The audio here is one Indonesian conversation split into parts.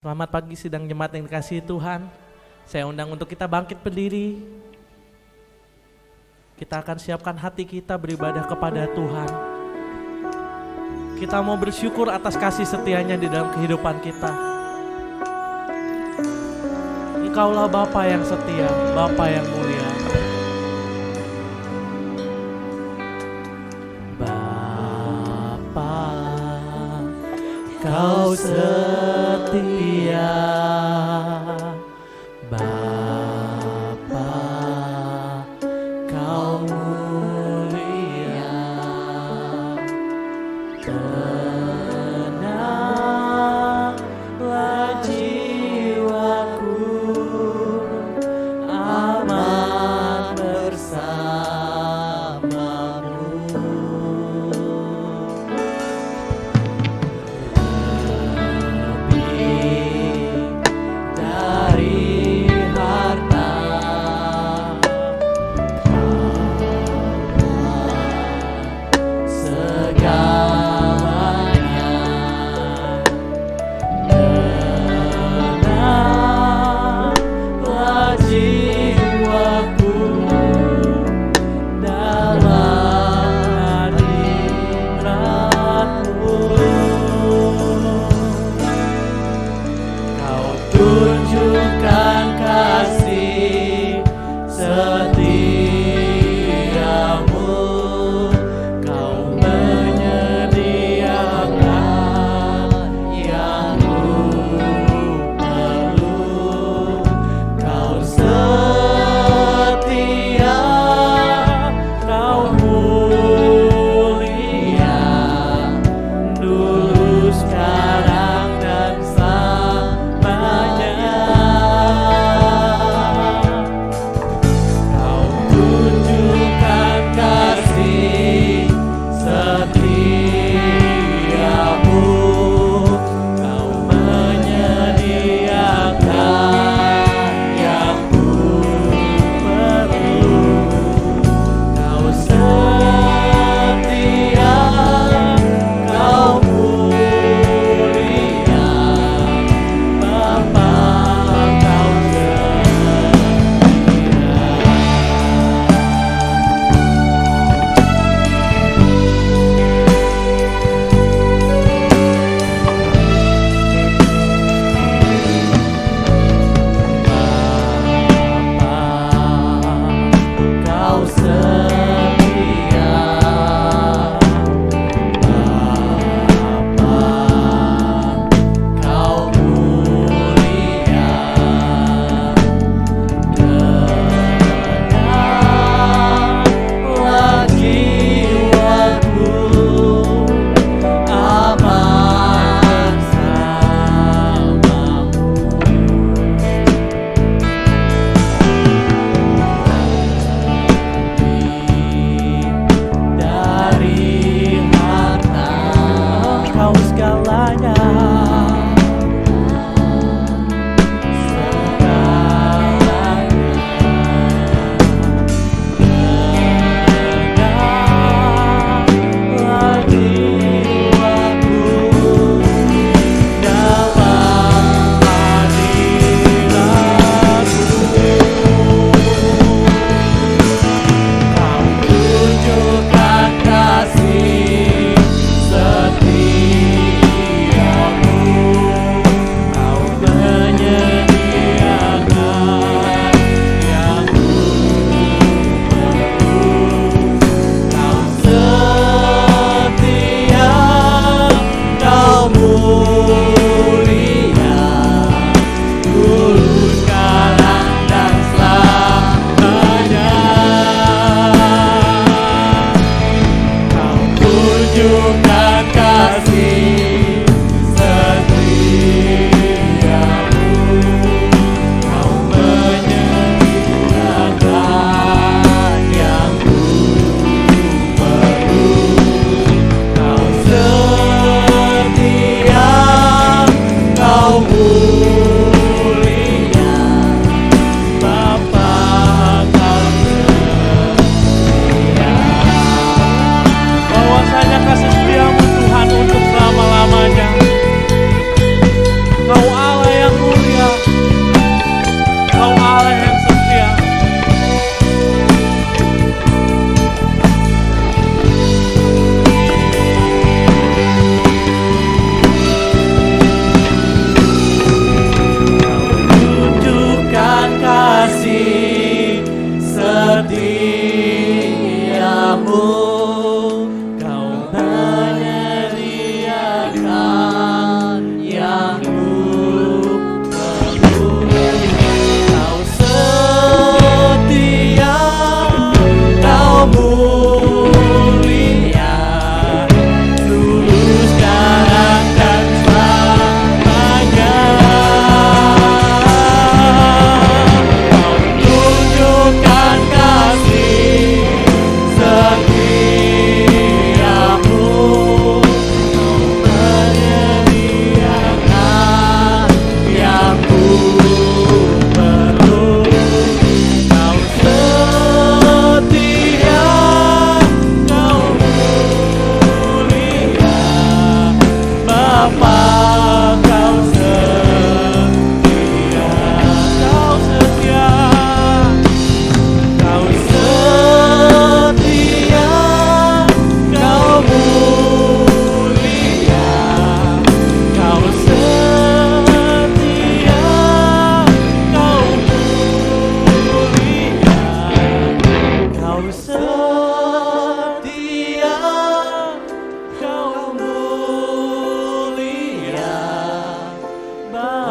Selamat pagi sidang jemaat yang dikasihi Tuhan. Saya undang untuk kita bangkit berdiri. Kita akan siapkan hati kita beribadah kepada Tuhan. Kita mau bersyukur atas kasih setianya di dalam kehidupan kita. Engkaulah Bapa yang setia, Bapa yang mulia. Bapa, Kau setia. Bapa, Kau mulia. Tenanglah jiwaku, aman bersamamu. Segalanya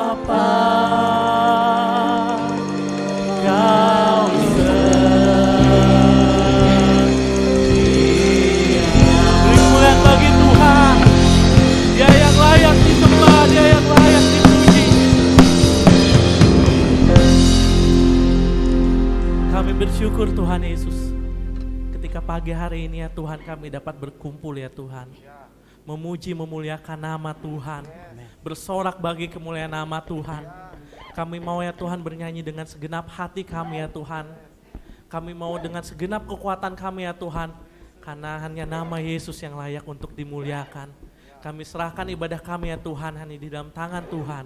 Bapa, Kau Beri kemuliaan bagi Tuhan. Dia yang layak disembah, Dia yang layak dipuji. Kami bersyukur Tuhan Yesus. Ketika pagi hari ini ya Tuhan, kami dapat berkumpul ya Tuhan. Memuji memuliakan nama Tuhan. Bersorak bagi kemuliaan nama Tuhan. Kami mau ya Tuhan bernyanyi dengan segenap hati kami ya Tuhan. Kami mau dengan segenap kekuatan kami ya Tuhan. Karena hanya nama Yesus yang layak untuk dimuliakan. Kami serahkan ibadah kami ya Tuhan hanya di dalam tangan Tuhan.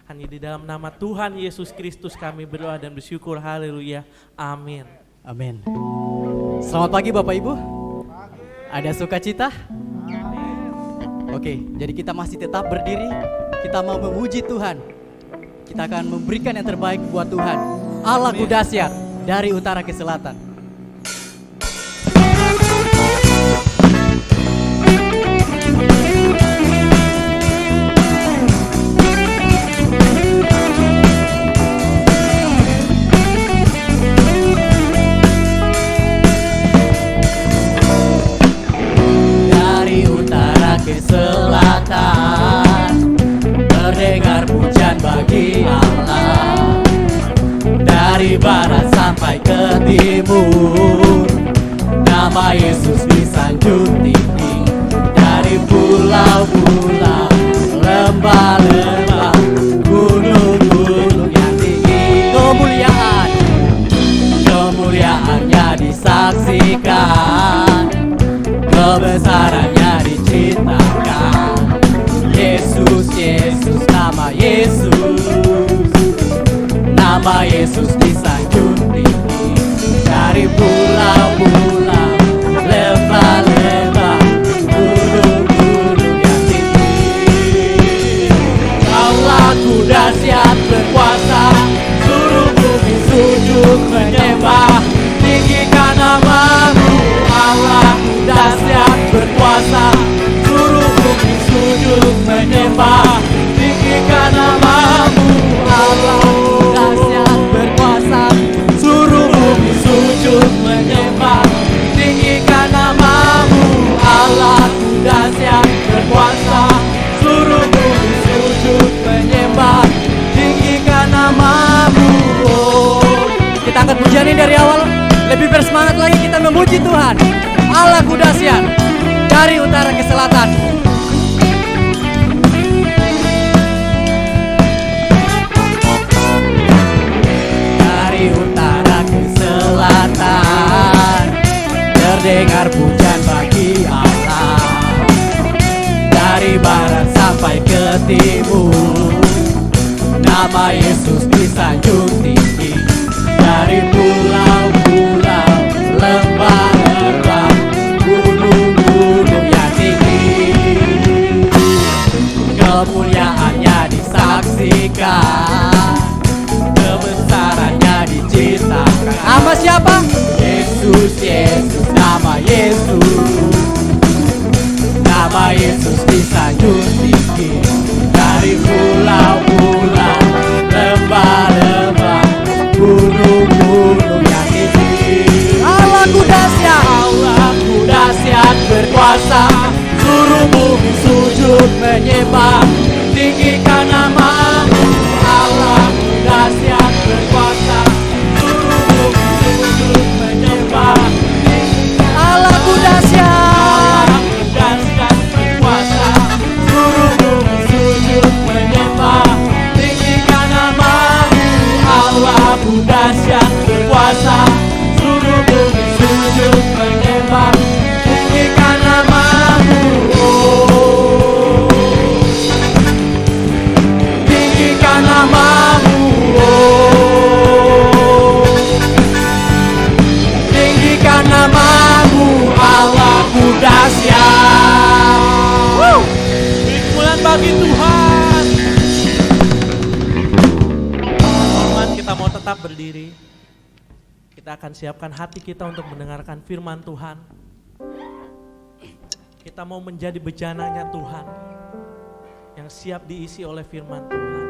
Hanya di dalam nama Tuhan Yesus Kristus kami berdoa dan bersyukur. Haleluya. Amin. Amin. Selamat pagi Bapak Ibu. Ada sukacita? Oke, jadi kita masih tetap berdiri. Kita mau memuji Tuhan. Kita akan memberikan yang terbaik buat Tuhan. Allahku dahsyat dari utara ke selatan. Ke selatan terdengar pujian bagi Allah, dari barat sampai ke timur nama Yesus disanjung tinggi, dari pulau-pulau, lembah-lembah, gunung-gunung yang tinggi. Kemuliaannya disaksikan, kebesarannya diceritakan. Yesus, Yesus, nama Yesus disanjung tinggi, dari pulau-pulau, lembah-lembah, gunung-gunung yang tinggi. Allahku dahsyat berkuasa, seluruh bumi sujud menyembah, tinggikan nama-Mu. Allahku dahsyat berkuasa, seluruh bumi sujud menyembah, tinggikan nama-Mu. Allahku dahsyat berkuasa, seluruh bumi sujud menyembah, tinggikan nama-Mu. Allahku dahsyat berkuasa, seluruh bumi sujud menyembah, tinggikan nama-Mu. Kita angkat pujian ini dari awal. Lebih bersemangat lagi kita memuji Tuhan. Allahku dahsyat dari utara ke selatan. Dari utara ke selatan terdengar pujian bagi Allah, dari barat sampai ke timur nama Yesus disanjung tinggi, dari pulau-pulau, lembah-lembah, gunung-gunung yang tinggi. Kemuliaannya disaksikan, kebesarannya diceritakan. Nama siapa? Yesus, Yesus, nama Yesus. Nama Yesus disanjung tinggi, dari pulau-pulau, lembah-lembah, gunung-gunung yang tinggi. Allahku dahsyat berkuasa, seluruh bumi sujud menyembah, tinggikan nama-Mu. Allahku dahsyat berkuasa, seluruh bumi sujud menyembah, Allahku dahsyat berkuasa, seluruh bumi sujud menyembah, tinggikan nama-Mu. Allahku dahsyat berkuasa, seluruh bumi sujud menyembah, tinggikan nama-Mu. Tinggikan nama-Mu. Tinggikan nama-Mu. Allahku dahsyat. Beri kemuliaan bagi Tuhan. Teman, kita mau tetap berdiri. Kita akan siapkan hati kita untuk mendengarkan firman Tuhan. Kita mau menjadi bejananya Tuhan yang siap diisi oleh firman Tuhan.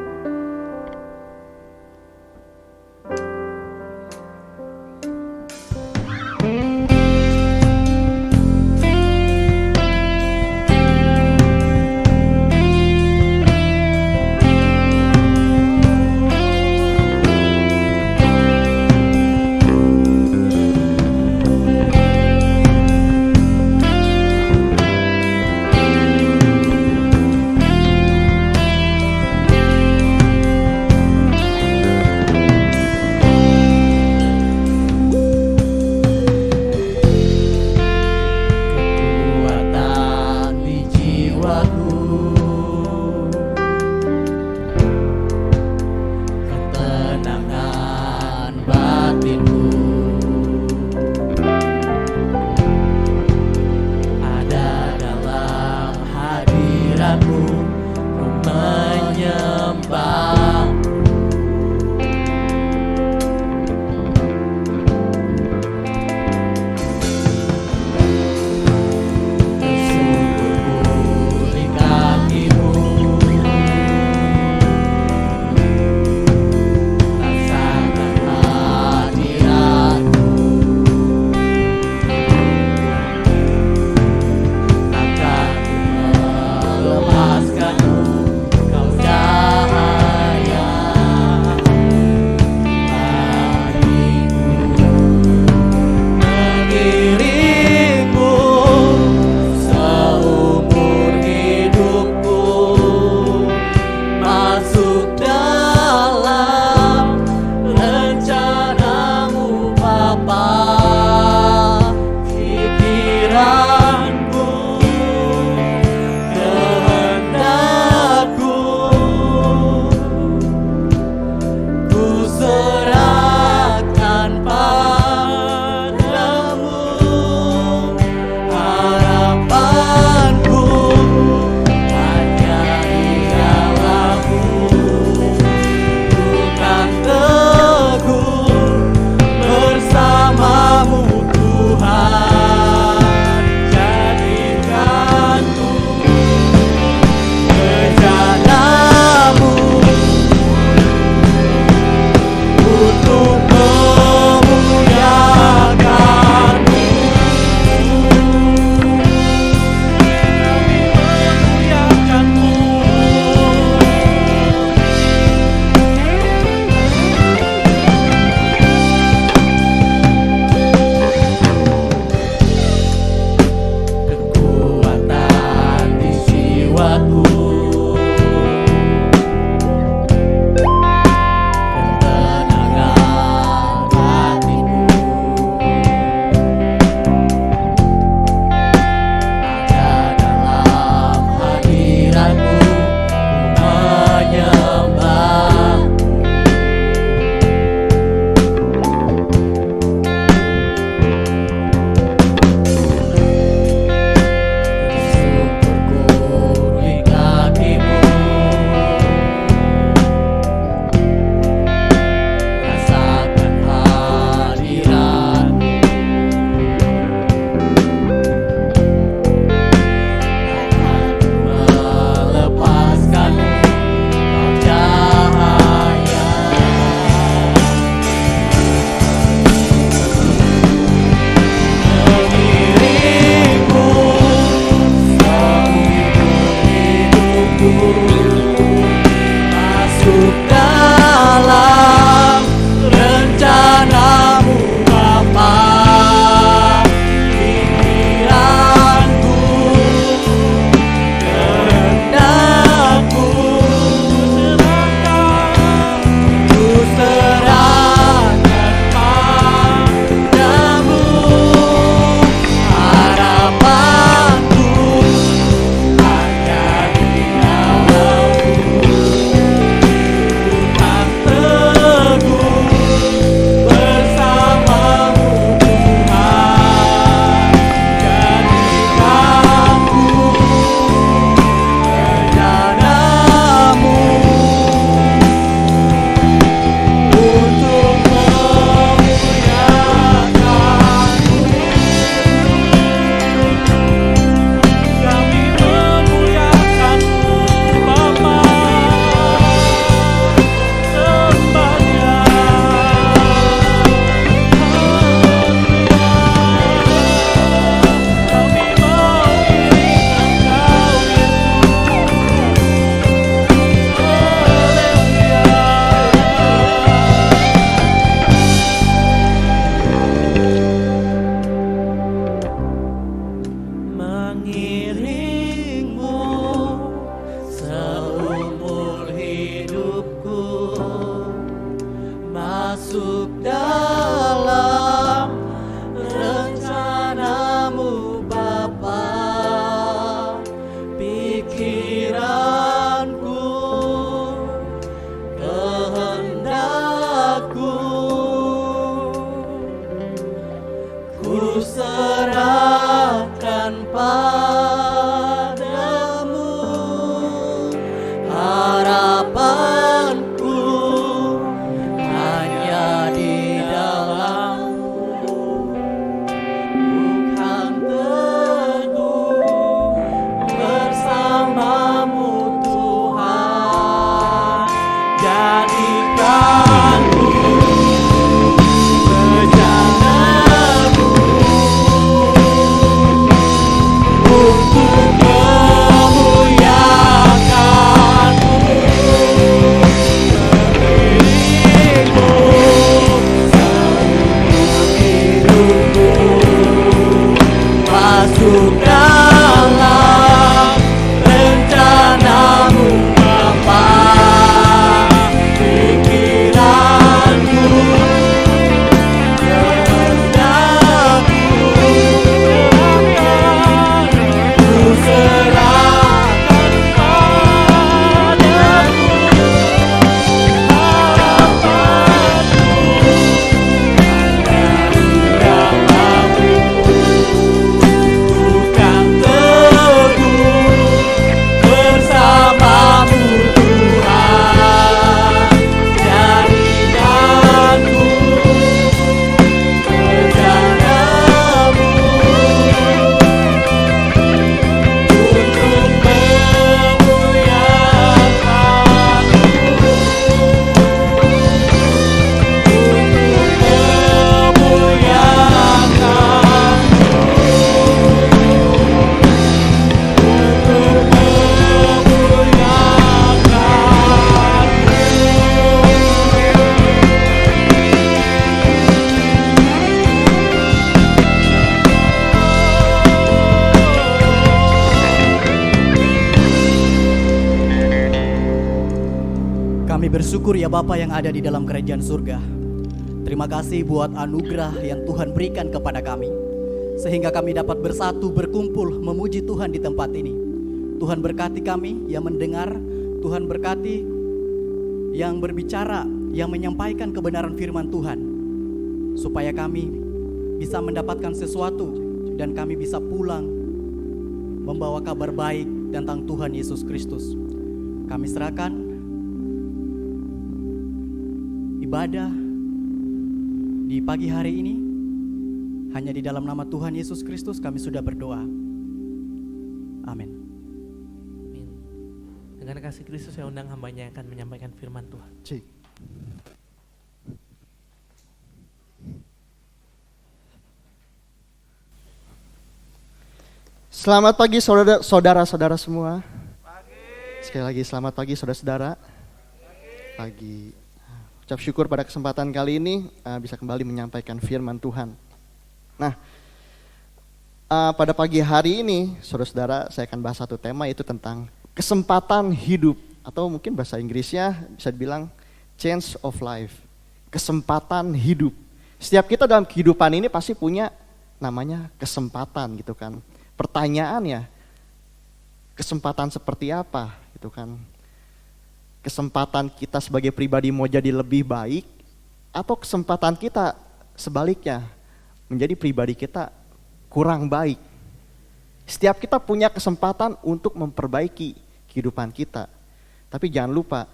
masuk dalam rencanamu Bapa. Pikiranku, kehendakku, ku serahkan padamu. Harapanku hanya di dalam-Mu, bukan teguh bersamamu Tuhan. Jadikan rencanamu untuk memuliakan-Mu. Berimu seluruh hidupku, masuk dalam rencanamu Bapa. Pikiranku, kehendakku, ku serahkan padamu. Harapanku dari dalam-Mu, bukan teguh bersamamu Tuhan. Jadikanku rencanamu untuk Kami bersyukur ya Bapa yang ada di dalam kerajaan surga. Terima kasih buat anugerah yang Tuhan berikan kepada kami, sehingga kami dapat bersatu berkumpul memuji Tuhan di tempat ini. Tuhan berkati kami yang mendengar, Tuhan berkati yang berbicara, yang menyampaikan kebenaran firman Tuhan, supaya kami bisa mendapatkan sesuatu dan kami bisa pulang membawa kabar baik tentang Tuhan Yesus Kristus. Kami serahkan ibadah di pagi hari ini hanya di dalam nama Tuhan Yesus Kristus kami sudah berdoa. Amin. Amin. Dengan kasih Kristus saya undang hambanya yang akan menyampaikan firman Tuhan. Cik. Selamat pagi saudara-saudara semua. Sekali lagi selamat pagi saudara-saudara. Pagi. Ucap syukur pada kesempatan kali ini bisa kembali menyampaikan firman Tuhan. Nah, pada pagi hari ini saudara-saudara saya akan bahas satu tema, yaitu tentang kesempatan hidup, atau mungkin bahasa Inggrisnya bisa dibilang chance of life. Kesempatan hidup. Setiap kita dalam kehidupan ini pasti punya namanya kesempatan gitu kan. Pertanyaannya, kesempatan seperti apa gitu kan? Kesempatan kita sebagai pribadi mau jadi lebih baik, atau kesempatan kita sebaliknya menjadi pribadi kita kurang baik. Setiap kita punya kesempatan untuk memperbaiki kehidupan kita. Tapi jangan lupa,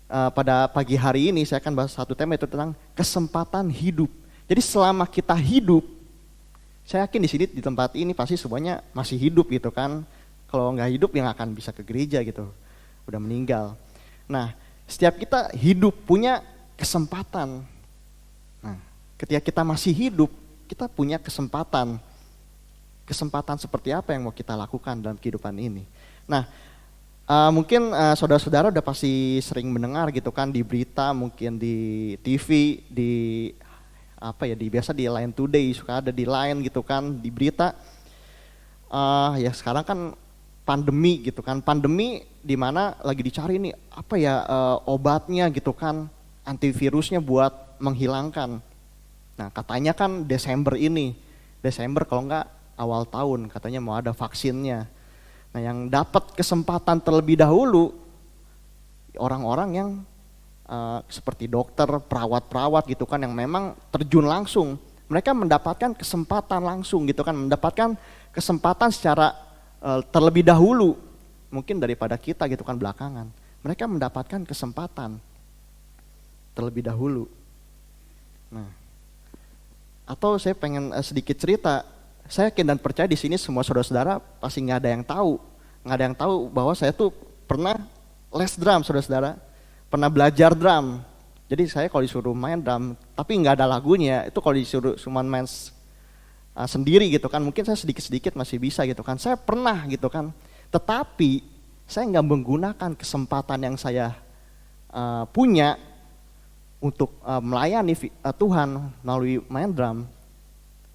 pada pagi hari ini saya akan bahas satu tema, itu tentang kesempatan hidup. Jadi selama kita hidup, saya yakin di sini di tempat ini pasti semuanya masih hidup gitu kan. Kalau nggak hidup ya nggak akan bisa ke gereja gitu, udah meninggal. Nah, setiap kita hidup punya kesempatan. Nah, ketika kita masih hidup, kita punya kesempatan. Kesempatan seperti apa yang mau kita lakukan dalam kehidupan ini. Nah, mungkin saudara-saudara udah pasti sering mendengar gitu kan di berita, mungkin di TV, di biasa di Line Today suka ada di Line gitu kan, di berita. Ya sekarang kan pandemi gitu kan, pandemi di mana lagi dicari nih obatnya gitu kan, antivirusnya buat menghilangkan. Nah katanya kan Desember kalau enggak awal tahun katanya mau ada vaksinnya. Nah yang dapat kesempatan terlebih dahulu orang-orang yang seperti dokter, perawat-perawat gitu kan yang memang terjun langsung. Mereka mendapatkan kesempatan langsung gitu kan, mendapatkan kesempatan secara terlebih dahulu mungkin daripada kita gitu kan belakangan. Mereka mendapatkan kesempatan terlebih dahulu. Nah, atau saya pengen sedikit cerita. Saya yakin dan percaya di sini semua saudara-saudara pasti nggak ada yang tahu bahwa saya tuh pernah les drum, saudara-saudara. Pernah belajar drum. Jadi saya kalau disuruh main drum, tapi nggak ada lagunya. Itu kalau disuruh cuma main sendiri gitu kan, mungkin saya sedikit-sedikit masih bisa gitu kan. Saya pernah gitu kan. Tetapi saya nggak menggunakan kesempatan yang saya punya untuk melayani Tuhan melalui main drum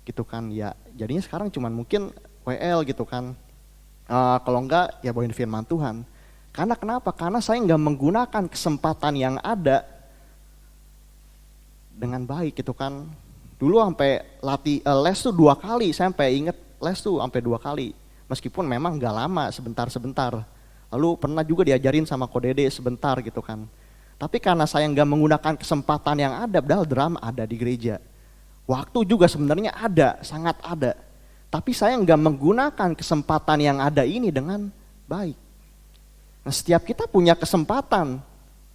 gitu kan. Ya jadinya sekarang cuman mungkin WL gitu kan, kalau enggak ya bawain firman Tuhan. Karena kenapa? Karena saya nggak menggunakan kesempatan yang ada dengan baik gitu kan. Dulu sampai les tuh 2 kali, saya sampai inget les tuh sampai 2 kali. Meskipun memang nggak lama, sebentar-sebentar. Lalu pernah juga diajarin sama Ko Dede sebentar gitu kan. Tapi karena saya nggak menggunakan kesempatan yang ada, padahal drum ada di gereja. Waktu juga sebenarnya ada, sangat ada. Tapi saya nggak menggunakan kesempatan yang ada ini dengan baik. Nah setiap kita punya kesempatan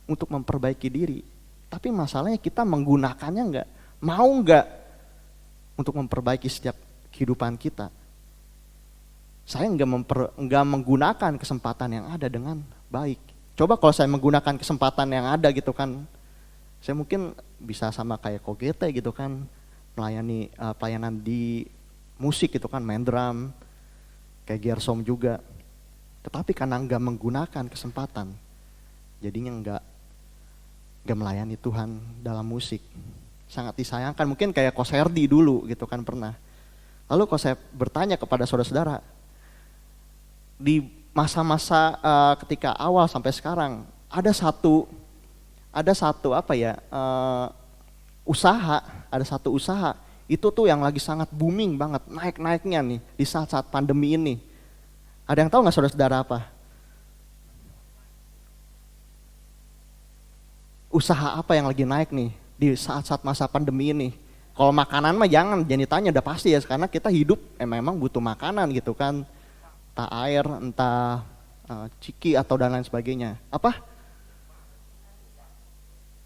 untuk memperbaiki diri. Tapi masalahnya kita menggunakannya nggak, mau nggak untuk memperbaiki setiap kehidupan kita. Saya nggak menggunakan kesempatan yang ada dengan baik. Coba kalau saya menggunakan kesempatan yang ada gitu kan, saya mungkin bisa sama kayak Kogete gitu kan, melayani pelayanan di musik gitu kan, main drum, kayak Gersom juga. Tetapi karena nggak menggunakan kesempatan, jadinya nggak melayani Tuhan dalam musik. Sangat disayangkan, mungkin kayak Koserdi dulu gitu kan pernah. Lalu kalau saya bertanya kepada saudara-saudara, di masa-masa ketika awal sampai sekarang ada satu usaha itu tuh yang lagi sangat booming banget, naik-naiknya nih di saat-saat pandemi ini. Ada yang tahu nggak saudara-saudara apa? Usaha apa yang lagi naik nih di saat-saat masa pandemi ini? Kalau makanan mah jangan ditanya, udah pasti ya, karena kita hidup memang butuh makanan gitu kan. Entah air, entah ciki atau dan lain sebagainya. Apa?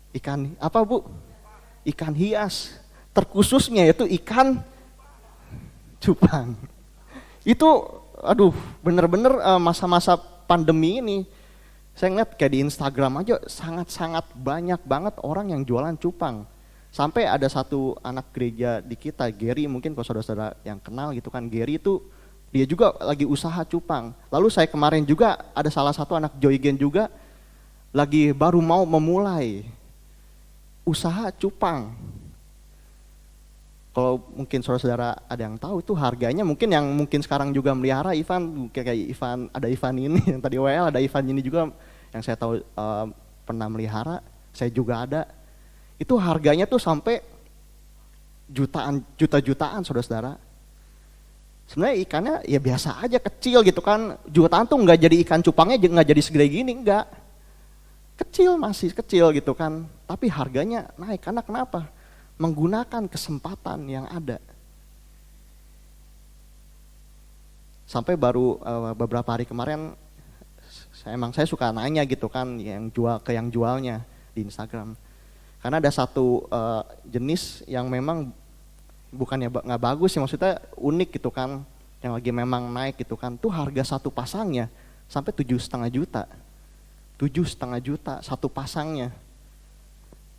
Ikan apa Bu? Ikan hias. Terkhususnya itu ikan cupang. Itu aduh bener-bener masa-masa pandemi ini. Saya ngeliat kayak di Instagram aja sangat-sangat banyak banget orang yang jualan cupang. Sampai ada satu anak gereja di kita, Gary, mungkin kalau saudara-saudara yang kenal gitu kan, Gary itu dia juga lagi usaha cupang. Lalu saya kemarin juga ada salah satu anak Joygen juga lagi baru mau memulai usaha cupang. Kalau mungkin saudara-saudara ada yang tahu itu harganya, mungkin yang mungkin sekarang juga melihara Ivan, kayak Ivan, ada Ivan ini yang tadi WL, ada Ivan ini juga yang saya tahu pernah melihara, saya juga ada. Itu harganya tuh sampai juta-jutaan saudara-saudara. Sebenarnya ikannya ya biasa aja, kecil gitu kan. Jutaan tuh nggak jadi ikan cupangnya, nggak jadi segede gini, enggak. Kecil, masih kecil gitu kan. Tapi harganya naik, karena kenapa? Menggunakan kesempatan yang ada. Sampai baru beberapa hari kemarin, saya suka nanya gitu kan, yang jualnya di Instagram. Karena ada satu jenis yang memang bukannya nggak bagus sih, maksudnya unik gitu kan, yang lagi memang naik gitu kan, tuh harga satu pasangnya sampai 7,5 juta, 7,5 juta satu pasangnya.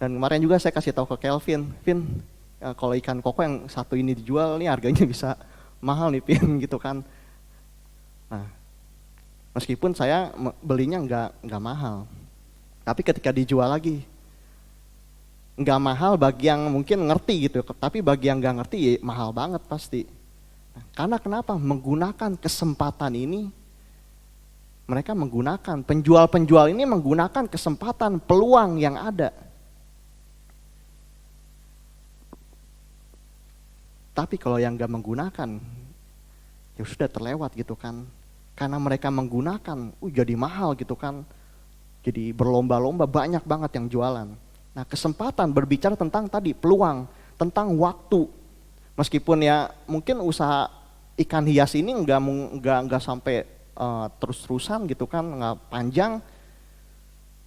Dan kemarin juga saya kasih tahu ke Kelvin, kalau ikan koko yang satu ini dijual nih harganya bisa mahal nih Vin gitu kan. Nah, meskipun saya belinya nggak mahal, tapi ketika dijual lagi nggak mahal bagi yang mungkin ngerti gitu, tapi bagi yang nggak ngerti ya mahal banget pasti. Nah, karena kenapa? Menggunakan kesempatan ini, mereka menggunakan, penjual-penjual ini menggunakan kesempatan, peluang yang ada. Tapi kalau yang gak menggunakan, ya sudah terlewat gitu kan. Karena mereka menggunakan, jadi mahal gitu kan. Jadi berlomba-lomba, banyak banget yang jualan. Nah, kesempatan berbicara tentang tadi peluang, tentang waktu. Meskipun ya mungkin usaha ikan hias ini nggak sampai terus-terusan gitu kan, nggak panjang.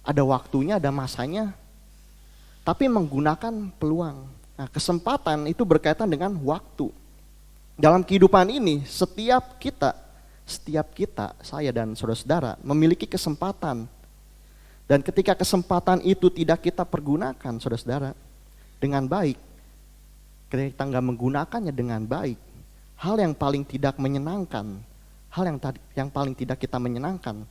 Ada waktunya, ada masanya. Tapi menggunakan peluang. Nah, kesempatan itu berkaitan dengan waktu. Dalam kehidupan ini, setiap kita, saya dan saudara-saudara memiliki kesempatan. Dan ketika kesempatan itu tidak kita pergunakan, saudara-saudara, dengan baik, ketika kita nggak menggunakannya dengan baik, hal yang paling tidak menyenangkan, yang paling tidak kita menyenangkan,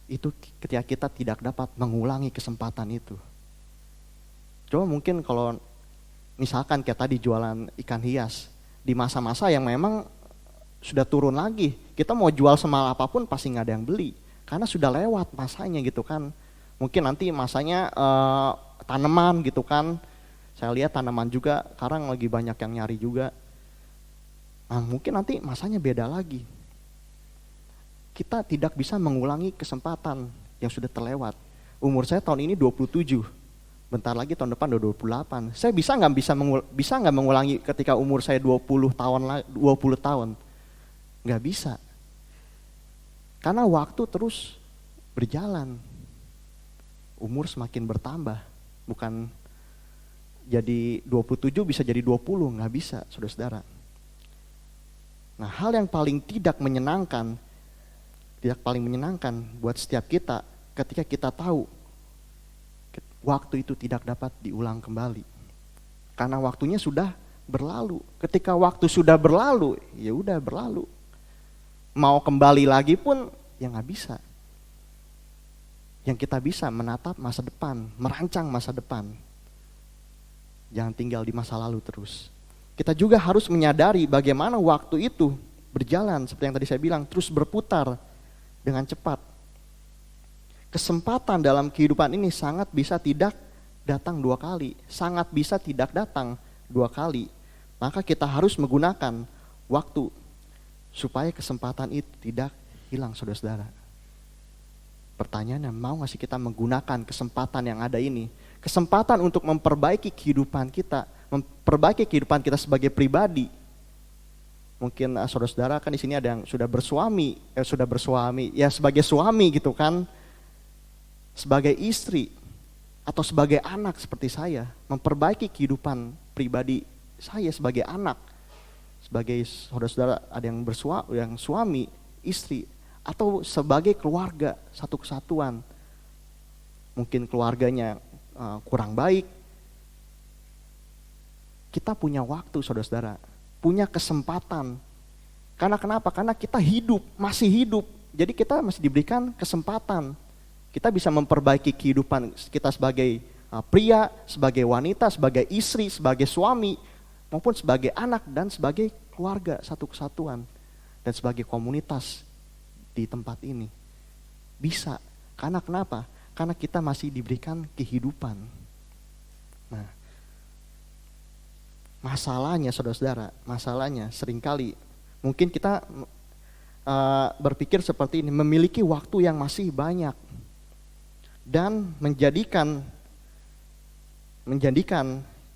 itu ketika kita tidak dapat mengulangi kesempatan itu. Coba mungkin kalau misalkan kayak tadi jualan ikan hias, di masa-masa yang memang sudah turun lagi, kita mau jual semahal apapun pasti nggak ada yang beli. Karena sudah lewat masanya gitu kan. Mungkin nanti masanya tanaman gitu kan. Saya lihat tanaman juga sekarang lagi banyak yang nyari juga. Nah, mungkin nanti masanya beda lagi. Kita tidak bisa mengulangi kesempatan yang sudah terlewat. Umur saya tahun ini 27. Bentar lagi tahun depan udah 28. Saya bisa nggak mengulangi ketika umur saya 20 tahun? Nggak bisa. Karena waktu terus berjalan, umur semakin bertambah, bukan jadi 27 bisa jadi 20, nggak bisa saudara-saudara. Nah, hal yang paling tidak menyenangkan buat setiap kita ketika kita tahu waktu itu tidak dapat diulang kembali. Karena waktunya sudah berlalu. Ketika waktu sudah berlalu, ya udah berlalu. Mau kembali lagi pun ya nggak bisa. Yang kita bisa menatap masa depan, merancang masa depan. Jangan tinggal di masa lalu terus. Kita juga harus menyadari bagaimana waktu itu berjalan, seperti yang tadi saya bilang, terus berputar dengan cepat. Kesempatan dalam kehidupan ini sangat bisa tidak datang 2 kali, sangat bisa tidak datang 2 kali. Maka kita harus menggunakan waktu supaya kesempatan itu tidak hilang, saudara-saudara. Pertanyaannya, mau gak sih kita menggunakan kesempatan yang ada ini? Kesempatan untuk memperbaiki kehidupan kita, memperbaiki kehidupan kita sebagai pribadi. Mungkin saudara-saudara kan di sini ada yang sudah bersuami, ya sebagai suami gitu kan, sebagai istri, atau sebagai anak seperti saya, memperbaiki kehidupan pribadi saya sebagai anak. Sebagai saudara-saudara ada yang suami, istri, atau sebagai keluarga, satu kesatuan. Mungkin keluarganya kurang baik. Kita punya waktu saudara-saudara, punya kesempatan. Karena kenapa? Karena kita masih hidup. Jadi kita masih diberikan kesempatan. Kita bisa memperbaiki kehidupan kita sebagai pria, sebagai wanita, sebagai istri, sebagai suami, maupun sebagai anak dan sebagai keluarga, satu kesatuan, dan sebagai komunitas di tempat ini. Bisa, karena kenapa? Karena kita masih diberikan kehidupan. Nah, masalahnya saudara-saudara, seringkali mungkin kita berpikir seperti ini, memiliki waktu yang masih banyak dan menjadikan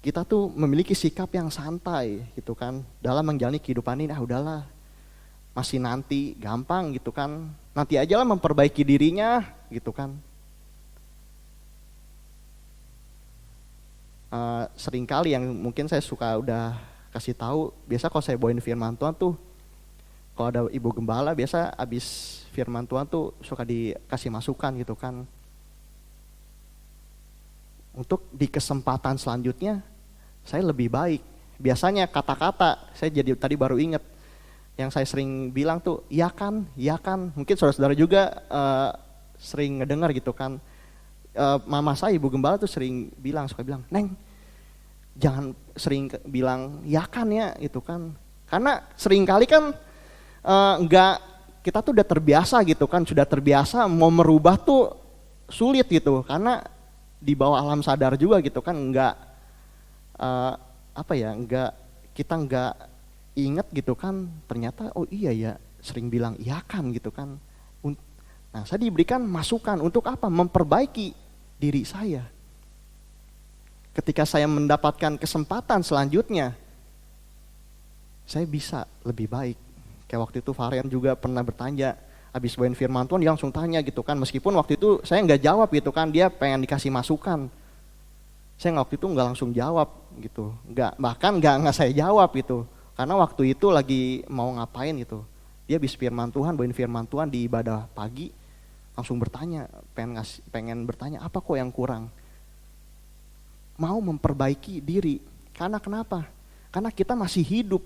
kita tuh memiliki sikap yang santai gitu kan dalam menjalani kehidupan ini. Udahlah, masih nanti, gampang gitu kan, nanti aja lah memperbaiki dirinya gitu kan. Seringkali yang mungkin saya suka udah kasih tahu, biasa kalau saya bawain firman Tuhan tuh, kalau ada ibu gembala biasa abis firman Tuhan tuh suka dikasih masukan gitu kan. Untuk di kesempatan selanjutnya saya lebih baik. Biasanya kata-kata, saya jadi tadi baru ingat yang saya sering bilang tuh, ya kan. Mungkin saudara-saudara juga sering ngedengar gitu kan. Mama saya, ibu gembala tuh suka bilang, Neng, jangan sering bilang ya kan ya gitu kan. Karena sering kali kan kita tuh udah terbiasa gitu kan, sudah terbiasa mau merubah tuh sulit gitu. Karena di bawah alam sadar juga gitu kan, kita nggak ingat gitu kan, ternyata oh iya ya, sering bilang iya kan gitu kan. Nah, saya diberikan masukan untuk apa? Memperbaiki diri saya. Ketika saya mendapatkan kesempatan selanjutnya, saya bisa lebih baik. Kayak waktu itu Faren juga pernah bertanya, habis bawain firman Tuhan dia langsung tanya gitu kan, meskipun waktu itu saya nggak jawab gitu kan, dia pengen dikasih masukan. Saya waktu itu nggak langsung jawab gitu, bahkan nggak saya jawab gitu, karena waktu itu lagi mau ngapain gitu. Dia habis firman Tuhan, bawain firman Tuhan di ibadah pagi, langsung bertanya, pengen bertanya apa kok yang kurang. Mau memperbaiki diri, karena kenapa? Karena kita masih hidup.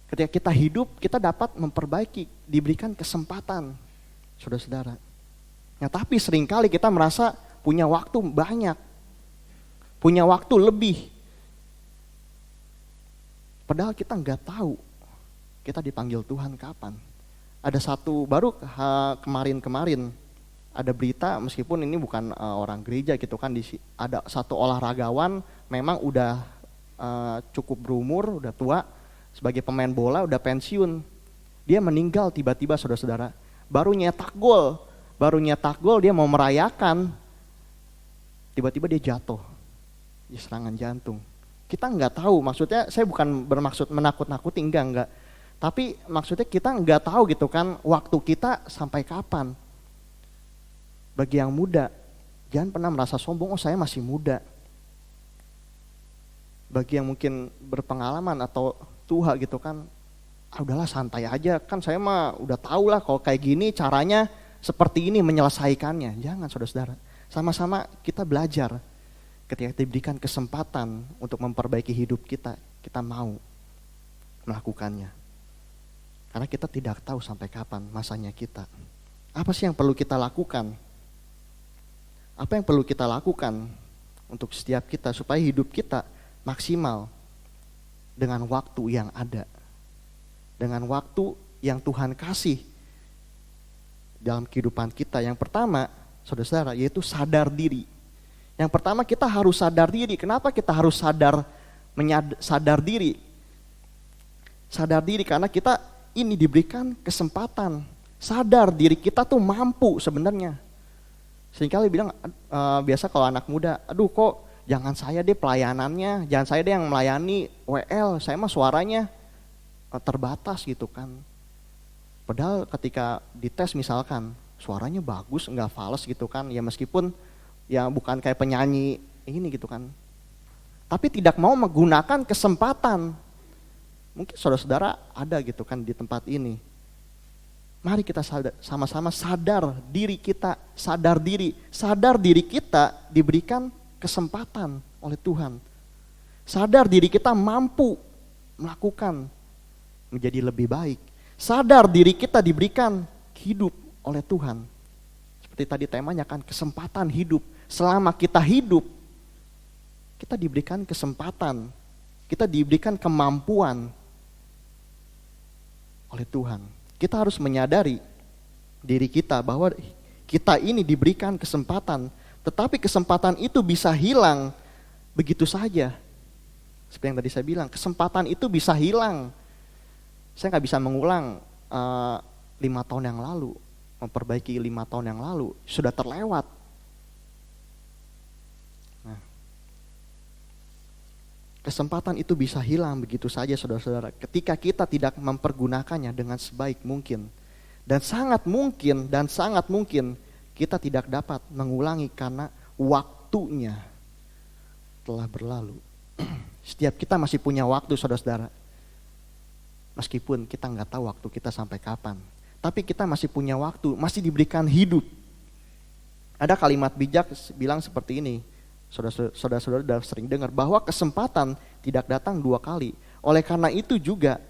Ketika kita hidup, kita dapat memperbaiki, diberikan kesempatan, saudara-saudara. Nah, tapi seringkali kita merasa punya waktu banyak, punya waktu lebih. Padahal kita nggak tahu kita dipanggil Tuhan kapan. Ada satu baru kemarin ada berita, meskipun ini bukan orang gereja gitu kan, ada satu olahragawan memang udah cukup berumur, udah tua, sebagai pemain bola udah pensiun. Dia meninggal tiba-tiba, saudara-saudara. Baru nyetak gol dia mau merayakan, tiba-tiba dia jatuh di serangan jantung. Kita nggak tahu, maksudnya saya bukan bermaksud menakut-nakuti, enggak. Tapi maksudnya kita nggak tahu gitu kan, waktu kita sampai kapan. Bagi yang muda, jangan pernah merasa sombong, oh saya masih muda. Bagi yang mungkin berpengalaman atau tua gitu kan, udahlah santai aja, kan saya mah udah tahu lah kalau kayak gini caranya seperti ini menyelesaikannya. Jangan, saudara-saudara, sama-sama kita belajar. Ketika diberikan kesempatan untuk memperbaiki hidup kita, kita mau melakukannya. Karena kita tidak tahu sampai kapan masanya kita. Apa sih yang perlu kita lakukan? Apa yang perlu kita lakukan untuk setiap kita supaya hidup kita maksimal dengan waktu yang ada, dengan waktu yang Tuhan kasih dalam kehidupan kita. Yang pertama, saudara-saudara, yaitu sadar diri. Yang pertama kita harus sadar diri. Kenapa kita harus sadar diri? Sadar diri karena kita ini diberikan kesempatan. Sadar diri kita tuh mampu sebenarnya. Seringkali bilang biasa kalau anak muda, aduh kok jangan saya deh pelayanannya, jangan saya deh yang melayani WL, saya mah suaranya terbatas gitu kan. Padahal ketika dites misalkan, suaranya bagus, enggak fals gitu kan, ya meskipun ya bukan kayak penyanyi ini gitu kan. Tapi tidak mau menggunakan kesempatan. Mungkin saudara-saudara ada gitu kan di tempat ini. Mari kita sama-sama sadar diri kita, sadar diri kita diberikan kesempatan oleh Tuhan. Sadar diri kita mampu melakukan menjadi lebih baik. Sadar diri kita diberikan hidup oleh Tuhan. Seperti tadi temanya kan, kesempatan hidup. Selama kita hidup, kita diberikan kesempatan, kita diberikan kemampuan oleh Tuhan. Kita harus menyadari diri kita bahwa kita ini diberikan kesempatan, tetapi kesempatan itu bisa hilang begitu saja. Seperti yang tadi saya bilang, kesempatan itu bisa hilang. Saya nggak bisa mengulang 5 tahun yang lalu, memperbaiki 5 tahun yang lalu, sudah terlewat. Nah, kesempatan itu bisa hilang begitu saja, saudara-saudara, ketika kita tidak mempergunakannya dengan sebaik mungkin. Dan sangat mungkin kita tidak dapat mengulangi karena waktunya telah berlalu. Setiap kita masih punya waktu, saudara-saudara. Meskipun kita nggak tahu waktu kita sampai kapan. Tapi kita masih punya waktu, masih diberikan hidup. Ada kalimat bijak bilang seperti ini. Saudara-saudara sudah sering dengar bahwa kesempatan tidak datang 2 kali. Oleh karena itu juga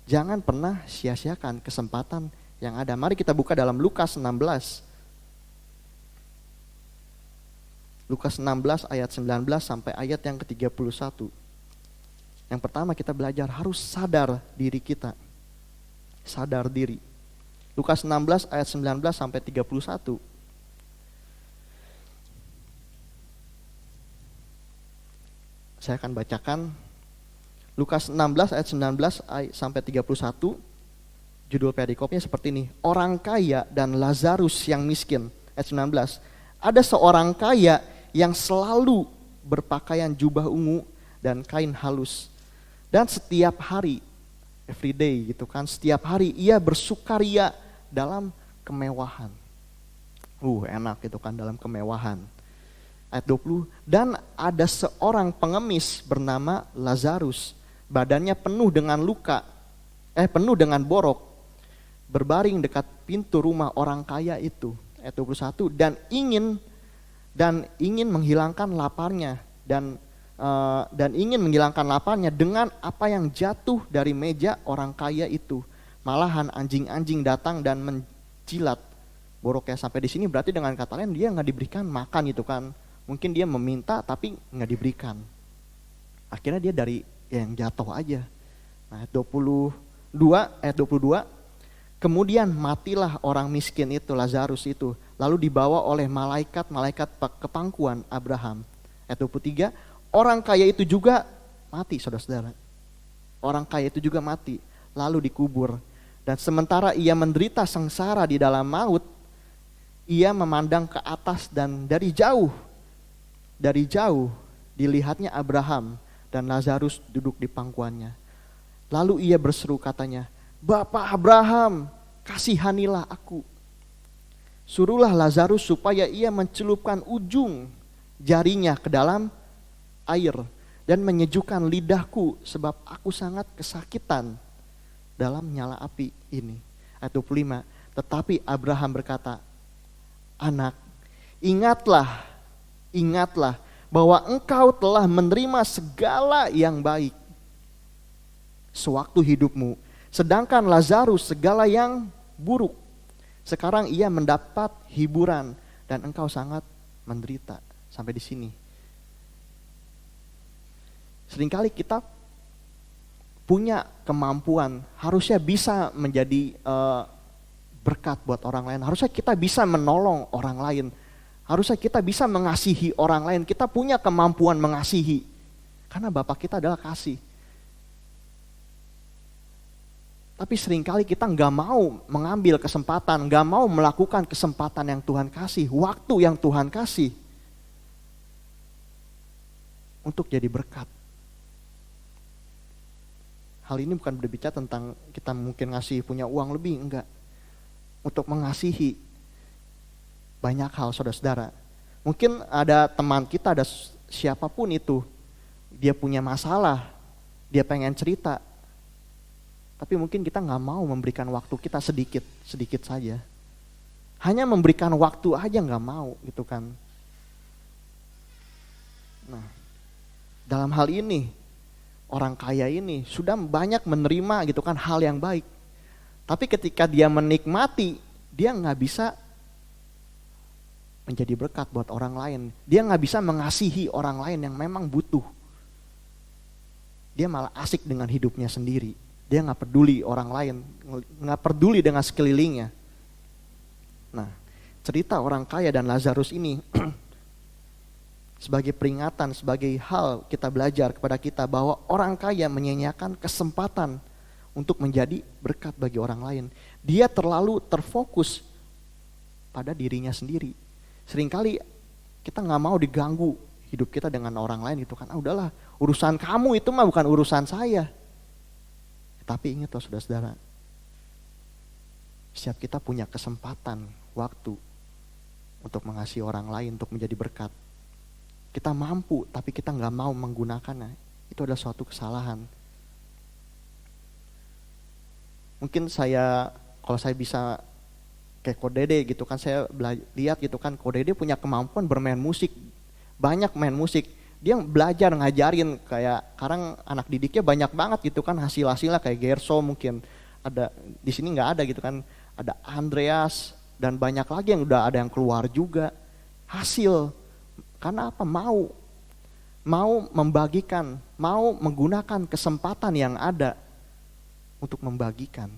jangan pernah sia-siakan kesempatan yang ada. Mari kita buka dalam Lukas 16. Lukas 16 ayat 19 sampai ayat yang ke-31. Yang pertama kita belajar harus sadar diri kita. Sadar diri. Lukas 16 ayat 19 sampai 31. Saya akan bacakan Lukas 16 ayat 19 sampai 31, judul perikopnya seperti ini. Orang kaya dan Lazarus yang miskin. Ayat 19. Ada seorang kaya yang selalu berpakaian jubah ungu dan kain halus. Dan setiap hari, everyday gitu kan, setiap hari ia bersukaria dalam kemewahan. Enak gitu kan, dalam kemewahan. Ayat 20, dan ada seorang pengemis bernama Lazarus, badannya penuh dengan penuh dengan borok, berbaring dekat pintu rumah orang kaya itu. Ayat 21, dan ingin menghilangkan laparnya dan ingin menghilangkan laparnya dengan apa yang jatuh dari meja orang kaya itu. Malahan anjing-anjing datang dan menjilat boroknya. Sampai di sini berarti dengan kata lain dia nggak diberikan makan gitu kan. Mungkin dia meminta tapi nggak diberikan. Akhirnya dia dari yang jatuh aja. Nah, ayat 22, kemudian matilah orang miskin itu, Lazarus itu, lalu dibawa oleh malaikat ke pangkuan Abraham. Ayat 23, orang kaya itu juga mati, saudara-saudara. Orang kaya itu juga mati, lalu dikubur. Dan sementara ia menderita sengsara di dalam maut, ia memandang ke atas dan dari jauh dilihatnya Abraham dan Lazarus duduk di pangkuannya. Lalu ia berseru katanya, Bapak Abraham, kasihanilah aku. Suruhlah Lazarus supaya ia mencelupkan ujung jarinya ke dalam air dan menyejukkan lidahku sebab aku sangat kesakitan dalam nyala api ini. Ayat 25, tetapi Abraham berkata, Anak, ingatlah bahwa engkau telah menerima segala yang baik sewaktu hidupmu, sedangkan Lazarus segala yang buruk. Sekarang ia mendapat hiburan dan engkau sangat menderita. Sampai di sini. Seringkali kita punya kemampuan, harusnya bisa menjadi berkat buat orang lain. Harusnya kita bisa menolong orang lain. Harusnya kita bisa mengasihi orang lain. Kita punya kemampuan mengasihi. Karena Bapa kita adalah kasih. Tapi seringkali kita gak mau mengambil kesempatan, gak mau melakukan kesempatan yang Tuhan kasih, waktu yang Tuhan kasih untuk jadi berkat. Hal ini bukan berbicara tentang kita mungkin ngasih punya uang lebih, enggak. Untuk mengasihi banyak hal, saudara-saudara. Mungkin ada teman kita, ada siapapun itu, dia punya masalah, dia pengen cerita. Tapi mungkin kita gak mau memberikan waktu kita sedikit saja. Hanya memberikan waktu aja gak mau gitu kan. Nah, dalam hal ini, orang kaya ini sudah banyak menerima gitu kan hal yang baik. Tapi ketika dia menikmati, dia gak bisa menjadi berkat buat orang lain. Dia gak bisa mengasihi orang lain yang memang butuh. Dia malah asik dengan hidupnya sendiri. Dia gak peduli orang lain, gak peduli dengan sekelilingnya. Nah, cerita orang kaya dan Lazarus ini sebagai peringatan, sebagai hal kita belajar kepada kita bahwa orang kaya menyanyiakan kesempatan untuk menjadi berkat bagi orang lain. Dia terlalu terfokus pada dirinya sendiri. Seringkali kita gak mau diganggu hidup kita dengan orang lain gitu kan. Udahlah, urusan kamu itu mah bukan urusan saya. Tapi ingat loh saudara-saudara, setiap kita punya kesempatan, waktu untuk mengasihi orang lain, untuk menjadi berkat. Kita mampu, tapi kita gak mau menggunakannya. Itu adalah suatu kesalahan. Mungkin kalau saya bisa kayak Ko Dede gitu kan, saya lihat gitu kan, Ko Dede punya kemampuan bermain musik, banyak main musik. Dia belajar ngajarin, kayak sekarang anak didiknya banyak banget gitu kan hasil-hasilnya, kayak Gerso mungkin ada di sini nggak ada gitu kan, ada Andreas dan banyak lagi yang udah ada yang keluar juga hasil. Karena apa? Mau membagikan, mau menggunakan kesempatan yang ada untuk membagikan.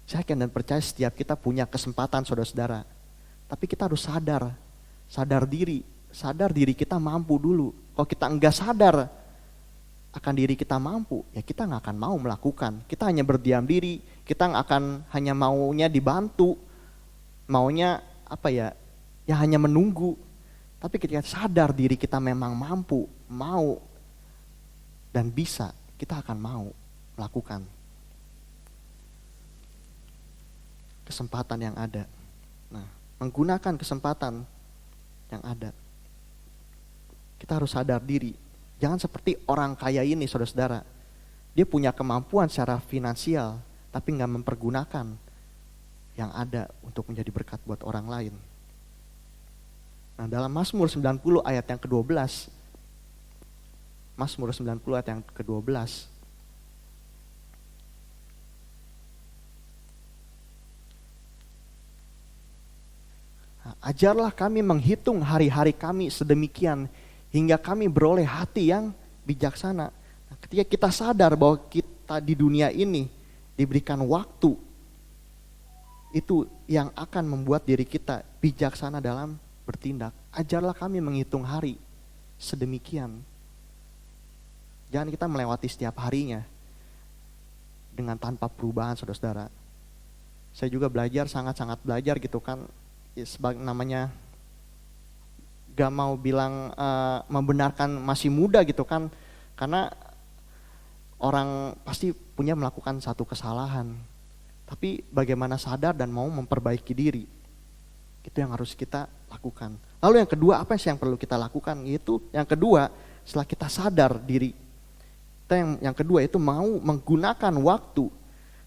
Saya yakin dan percaya setiap kita punya kesempatan, saudara-saudara. Tapi kita harus sadar diri kita mampu dulu. Kalau kita enggak sadar akan diri kita mampu, ya kita nggak akan mau melakukan. Kita hanya berdiam diri, kita nggak akan hanya maunya dibantu, maunya apa ya, ya hanya menunggu. Tapi ketika sadar diri kita memang mampu, mau, dan bisa, kita akan mau melakukan kesempatan yang ada. Nah, menggunakan kesempatan yang ada. Kita harus sadar diri. Jangan seperti orang kaya ini, saudara-saudara. Dia punya kemampuan secara finansial, tapi nggak mempergunakan yang ada untuk menjadi berkat buat orang lain. Nah, dalam Mazmur 90 ayat yang ke-12, Mazmur 90 ayat yang ke-12, ajarlah kami menghitung hari-hari kami sedemikian hingga kami beroleh hati yang bijaksana. Nah, ketika kita sadar bahwa kita di dunia ini diberikan waktu, itu yang akan membuat diri kita bijaksana dalam bertindak. Ajarlah kami menghitung hari sedemikian. Jangan kita melewati setiap harinya dengan tanpa perubahan, saudara-saudara. Saya juga belajar, sangat-sangat belajar gitu kan. Sebagai namanya gak mau bilang membenarkan masih muda gitu kan, karena orang pasti punya melakukan satu kesalahan, tapi bagaimana sadar dan mau memperbaiki diri, itu yang harus kita lakukan. Lalu yang kedua, apa sih yang perlu kita lakukan? Itu yang kedua, setelah kita sadar diri kita, yang kedua itu mau menggunakan waktu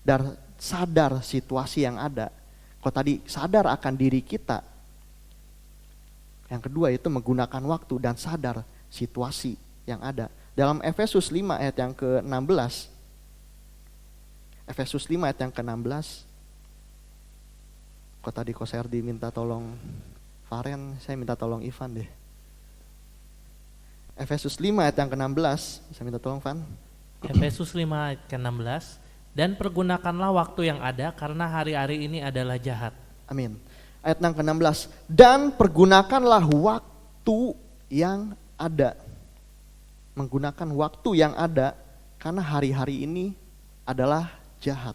dan sadar situasi yang ada. Kalau tadi sadar akan diri kita, yang kedua itu menggunakan waktu dan sadar situasi yang ada. Dalam Efesus 5 ayat yang ke-16, Efesus 5 ayat yang ke-16, kalau tadi Koserdi minta tolong Faren, saya minta tolong Ivan deh. Efesus 5 ayat yang ke-16, saya minta tolong Van. Efesus 5 ayat ke-16, dan pergunakanlah waktu yang ada karena hari-hari ini adalah jahat. Amin. Ayat yang ke-16, dan pergunakanlah waktu yang ada. Menggunakan waktu yang ada karena hari-hari ini adalah jahat.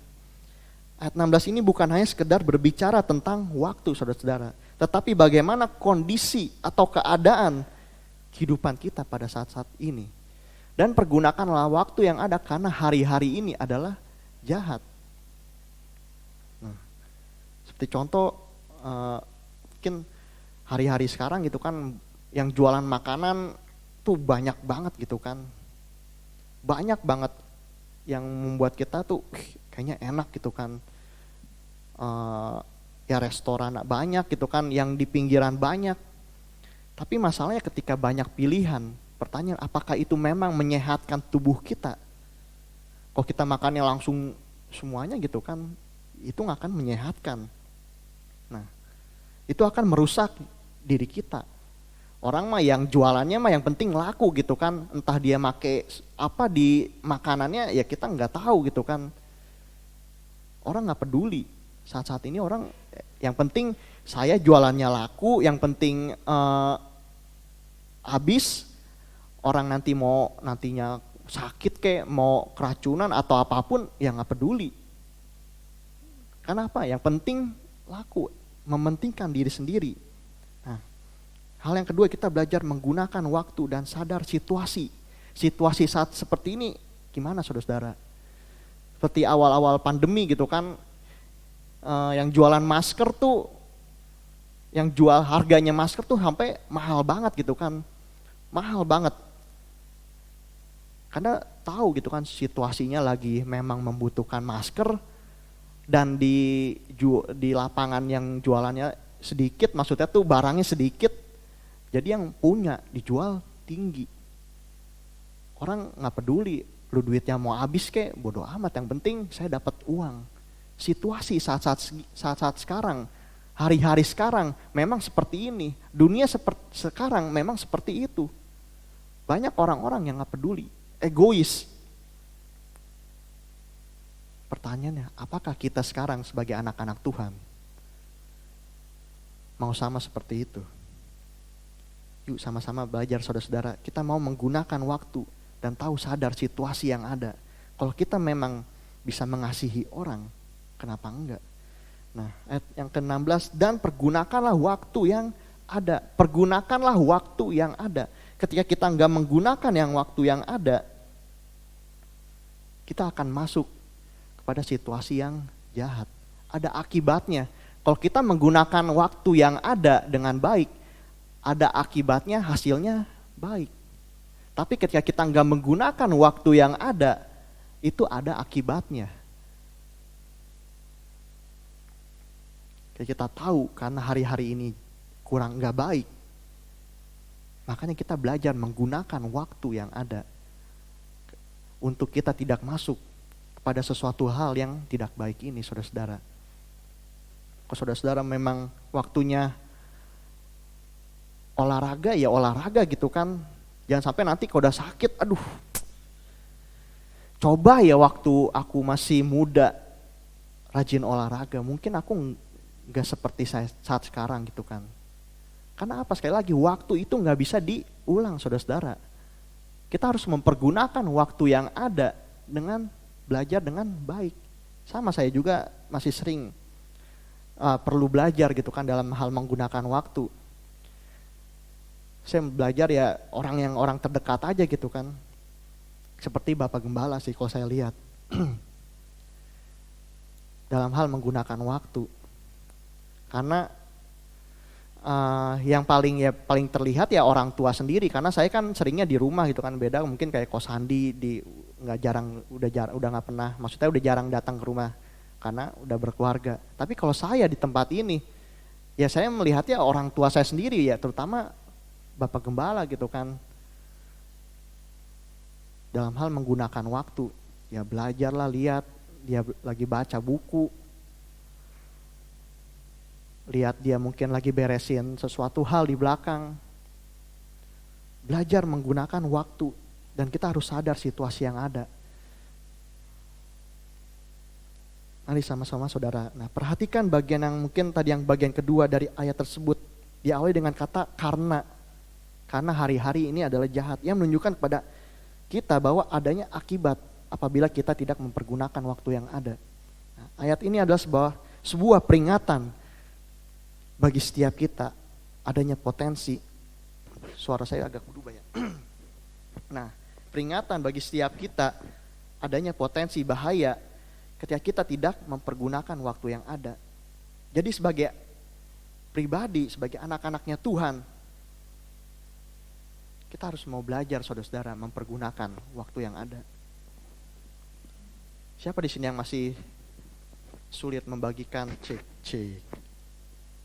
Ayat 16 ini bukan hanya sekedar berbicara tentang waktu, saudara-saudara, tetapi bagaimana kondisi atau keadaan kehidupan kita pada saat-saat ini. Dan pergunakanlah waktu yang ada karena hari-hari ini adalah jahat. Nah, seperti contoh, mungkin hari-hari sekarang gitu kan, yang jualan makanan tuh banyak banget gitu kan, banyak banget yang membuat kita tuh kayaknya enak gitu kan, ya restoran banyak gitu kan, yang di pinggiran banyak. Tapi masalahnya ketika banyak pilihan, pertanyaan apakah itu memang menyehatkan tubuh kita? Kalau kita makannya langsung semuanya gitu kan, itu nggak akan menyehatkan. Nah, itu akan merusak diri kita. Orang mah yang jualannya mah yang penting laku gitu kan, entah dia make apa di makanannya ya kita nggak tahu gitu kan. Orang nggak peduli. Saat-saat ini orang yang penting saya jualannya laku, yang penting habis, orang nanti mau nantinya sakit kayak mau keracunan atau apapun ya nggak peduli. Kenapa? Yang penting laku, mementingkan diri sendiri. Nah, hal yang kedua, kita belajar menggunakan waktu dan sadar situasi. Situasi saat seperti ini gimana, saudara-saudara? Seperti awal-awal pandemi gitu kan, yang jualan masker tuh, yang jual harganya masker tuh sampai mahal banget gitu kan, mahal banget. Karena tahu gitu kan situasinya lagi memang membutuhkan masker, dan di lapangan yang jualannya sedikit, maksudnya tuh barangnya sedikit, jadi yang punya dijual tinggi. Orang nggak peduli, lu duitnya mau habis kek, bodoh amat, yang penting saya dapat uang. Situasi saat-saat sekarang, hari-hari sekarang memang seperti ini, dunia sekarang memang seperti itu. Banyak orang-orang yang nggak peduli, egois. Pertanyaannya, apakah kita sekarang sebagai anak-anak Tuhan mau sama seperti itu? Yuk sama-sama belajar, saudara-saudara. Kita mau menggunakan waktu dan tahu sadar situasi yang ada. Kalau kita memang bisa mengasihi orang, kenapa enggak? Nah, ayat yang ke-16, dan pergunakanlah waktu yang ada. Pergunakanlah waktu yang ada. Ketika kita enggak menggunakan yang waktu yang ada, kita akan masuk kepada situasi yang jahat. Ada akibatnya. Kalau kita menggunakan waktu yang ada dengan baik, ada akibatnya, hasilnya baik. Tapi ketika kita enggak menggunakan waktu yang ada, itu ada akibatnya. Kita tahu karena hari-hari ini kurang enggak baik, makanya kita belajar menggunakan waktu yang ada untuk kita tidak masuk kepada sesuatu hal yang tidak baik ini, saudara-saudara. Kalau saudara-saudara memang waktunya olahraga, ya olahraga gitu kan. Jangan sampai nanti kalau udah sakit, aduh. Coba ya waktu aku masih muda rajin olahraga, mungkin aku nggak seperti saya saat sekarang gitu kan. Karena apa? Sekali lagi, waktu itu nggak bisa diulang, saudara-saudara. Kita harus mempergunakan waktu yang ada dengan belajar dengan baik. Sama, saya juga masih sering perlu belajar gitu kan dalam hal menggunakan waktu. Saya belajar ya orang terdekat aja gitu kan. Seperti Bapak Gembala sih kalau saya lihat. Dalam hal menggunakan waktu. Karena yang paling terlihat ya orang tua sendiri, karena saya kan seringnya di rumah gitu kan, beda mungkin kayak Kos Handi udah nggak pernah, maksudnya udah jarang datang ke rumah karena udah berkeluarga. Tapi kalau saya di tempat ini, ya saya melihatnya orang tua saya sendiri ya, terutama Bapak Gembala gitu kan, dalam hal menggunakan waktu, ya belajarlah, lihat dia lagi baca buku, lihat dia mungkin lagi beresin sesuatu hal di belakang. Belajar menggunakan waktu, dan kita harus sadar situasi yang ada. Mari sama-sama saudara. Nah, perhatikan bagian yang mungkin tadi yang bagian kedua dari ayat tersebut. Diawali dengan kata karena. Karena hari-hari ini adalah jahat. Yang menunjukkan kepada kita bahwa adanya akibat apabila kita tidak mempergunakan waktu yang ada. Nah, ayat ini adalah sebuah peringatan bagi setiap kita adanya potensi. Suara saya agak berubah ya. Nah, peringatan bagi setiap kita adanya potensi bahaya ketika kita tidak mempergunakan waktu yang ada. Jadi sebagai pribadi, sebagai anak-anaknya Tuhan, kita harus mau belajar saudara-saudara mempergunakan waktu yang ada. Siapa di sini yang masih sulit membagikan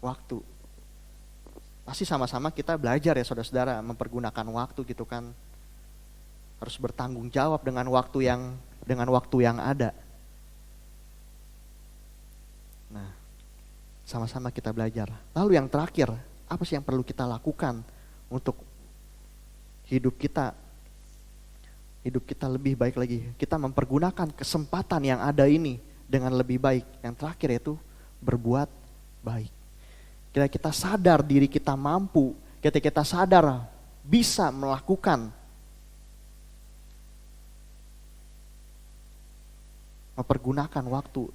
waktu? Pasti sama-sama kita belajar ya saudara-saudara mempergunakan waktu gitu kan. Harus bertanggung jawab dengan waktu yang ada. Nah, sama-sama kita belajar. Lalu yang terakhir, apa sih yang perlu kita lakukan untuk hidup kita lebih baik lagi? Kita mempergunakan kesempatan yang ada ini dengan lebih baik. Yang terakhir yaitu berbuat baik. Ketika kita sadar diri kita mampu, ketika kita sadar bisa melakukan, mempergunakan waktu,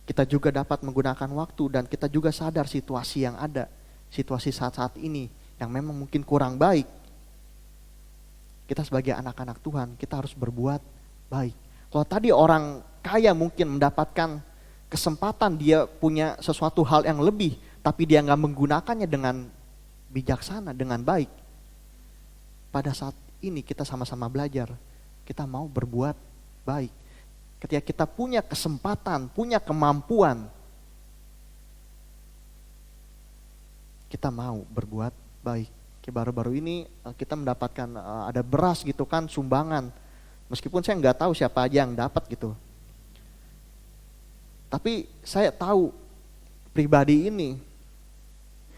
kita juga dapat menggunakan waktu dan kita juga sadar situasi yang ada, situasi saat-saat ini yang memang mungkin kurang baik. Kita sebagai anak-anak Tuhan, kita harus berbuat baik. Kalau tadi orang kaya mungkin mendapatkan kesempatan, dia punya sesuatu hal yang lebih, tapi dia nggak menggunakannya dengan bijaksana, dengan baik. Pada saat ini kita sama-sama belajar, kita mau berbuat baik. Ketika kita punya kesempatan, punya kemampuan, kita mau berbuat baik. Baru-baru ini kita mendapatkan ada beras gitu kan, sumbangan. Meskipun saya nggak tahu siapa aja yang dapat gitu. Tapi saya tahu pribadi ini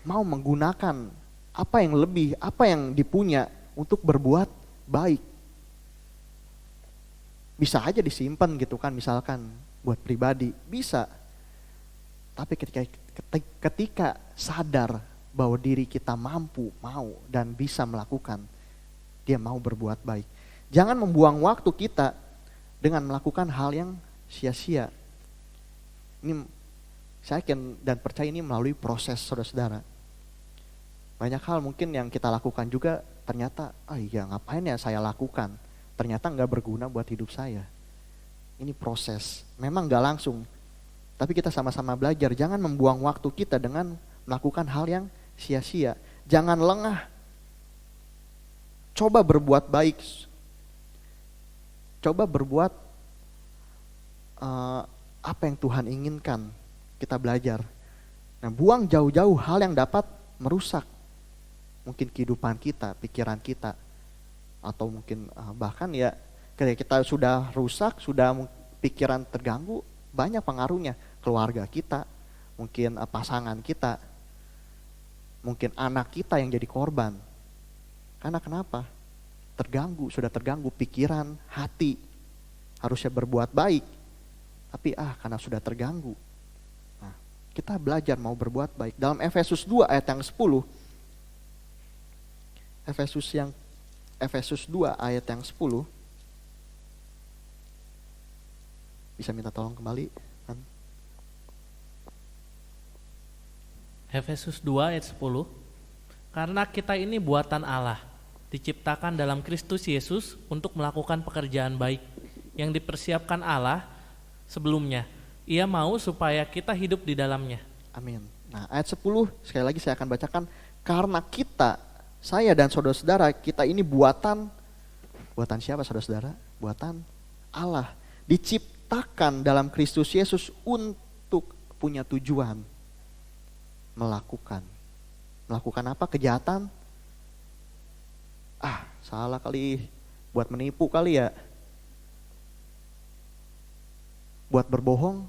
mau menggunakan apa yang lebih, apa yang dipunya untuk berbuat baik. Bisa aja disimpan gitu kan, misalkan buat pribadi, bisa. Tapi ketika sadar bahwa diri kita mampu, mau dan bisa melakukan, dia mau berbuat baik. Jangan membuang waktu kita dengan melakukan hal yang sia-sia. Ini saya yakin dan percaya ini melalui proses saudara-saudara. Banyak hal mungkin yang kita lakukan juga ternyata, iya ngapain ya saya lakukan. Ternyata gak berguna buat hidup saya. Ini proses, memang gak langsung. Tapi kita sama-sama belajar, jangan membuang waktu kita dengan melakukan hal yang sia-sia. Jangan lengah. Coba berbuat baik. Coba berbuat apa yang Tuhan inginkan. Kita belajar. Nah, buang jauh-jauh hal yang dapat merusak mungkin kehidupan kita, pikiran kita. Atau mungkin bahkan ya ketika kita sudah rusak, sudah pikiran terganggu, banyak pengaruhnya. Keluarga kita, mungkin pasangan kita, mungkin anak kita yang jadi korban. Karena kenapa? Sudah terganggu pikiran, hati. Harusnya berbuat baik, tapi karena sudah terganggu. Nah, kita belajar mau berbuat baik. Dalam Efesus 2 ayat yang 10, Efesus 2 ayat yang 10, bisa minta tolong kembali? Efesus 2 ayat 10. Karena kita ini buatan Allah, diciptakan dalam Kristus Yesus untuk melakukan pekerjaan baik yang dipersiapkan Allah sebelumnya. Ia mau supaya kita hidup di dalamnya. Amin. Nah, ayat 10 sekali lagi saya akan bacakan. Karena kita, saya dan saudara-saudara, kita ini buatan siapa saudara-saudara? Buatan Allah. Diciptakan dalam Kristus Yesus untuk punya tujuan. Melakukan apa? Kejahatan? Salah kali, buat menipu kali ya. Buat berbohong.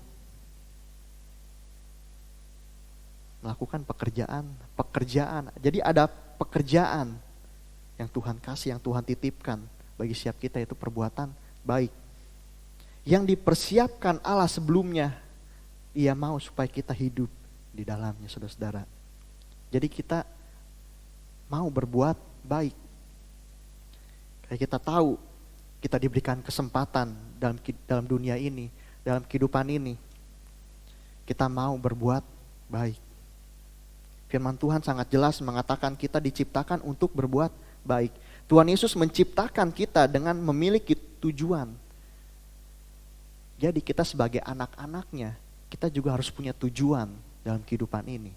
Melakukan pekerjaan. Jadi ada pekerjaan yang Tuhan kasih, yang Tuhan titipkan bagi setiap kita, itu perbuatan baik. Yang dipersiapkan Allah sebelumnya, Ia mau supaya kita hidup di dalamnya, saudara-saudara. Jadi kita mau berbuat baik. Kayak kita tahu kita diberikan kesempatan dalam dunia ini, dalam kehidupan ini. Kita mau berbuat baik. Firman Tuhan sangat jelas mengatakan kita diciptakan untuk berbuat baik. Tuhan Yesus menciptakan kita dengan memiliki tujuan. Jadi kita sebagai anak-anaknya, kita juga harus punya tujuan dalam kehidupan ini.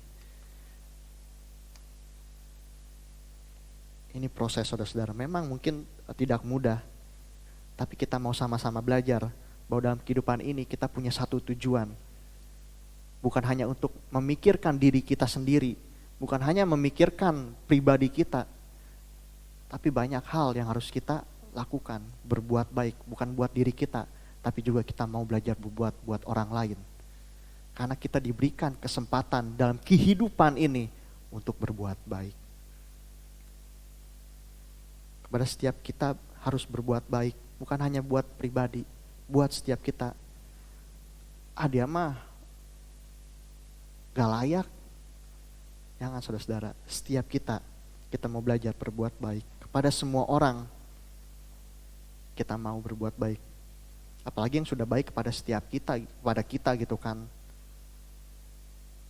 Ini proses saudara-saudara, memang mungkin tidak mudah. Tapi kita mau sama-sama belajar bahwa dalam kehidupan ini kita punya satu tujuan. Bukan hanya untuk memikirkan diri kita sendiri, bukan hanya memikirkan pribadi kita, tapi banyak hal yang harus kita lakukan, berbuat baik, bukan buat diri kita, tapi juga kita mau belajar berbuat buat orang lain. Karena kita diberikan kesempatan dalam kehidupan ini untuk berbuat baik. Kepada setiap kita harus berbuat baik, bukan hanya buat pribadi, buat setiap kita. Dia mah gak layak. Jangan saudara-saudara, setiap kita mau belajar berbuat baik. Kepada semua orang, kita mau berbuat baik. Apalagi yang sudah baik kepada setiap kita, kepada kita gitu kan.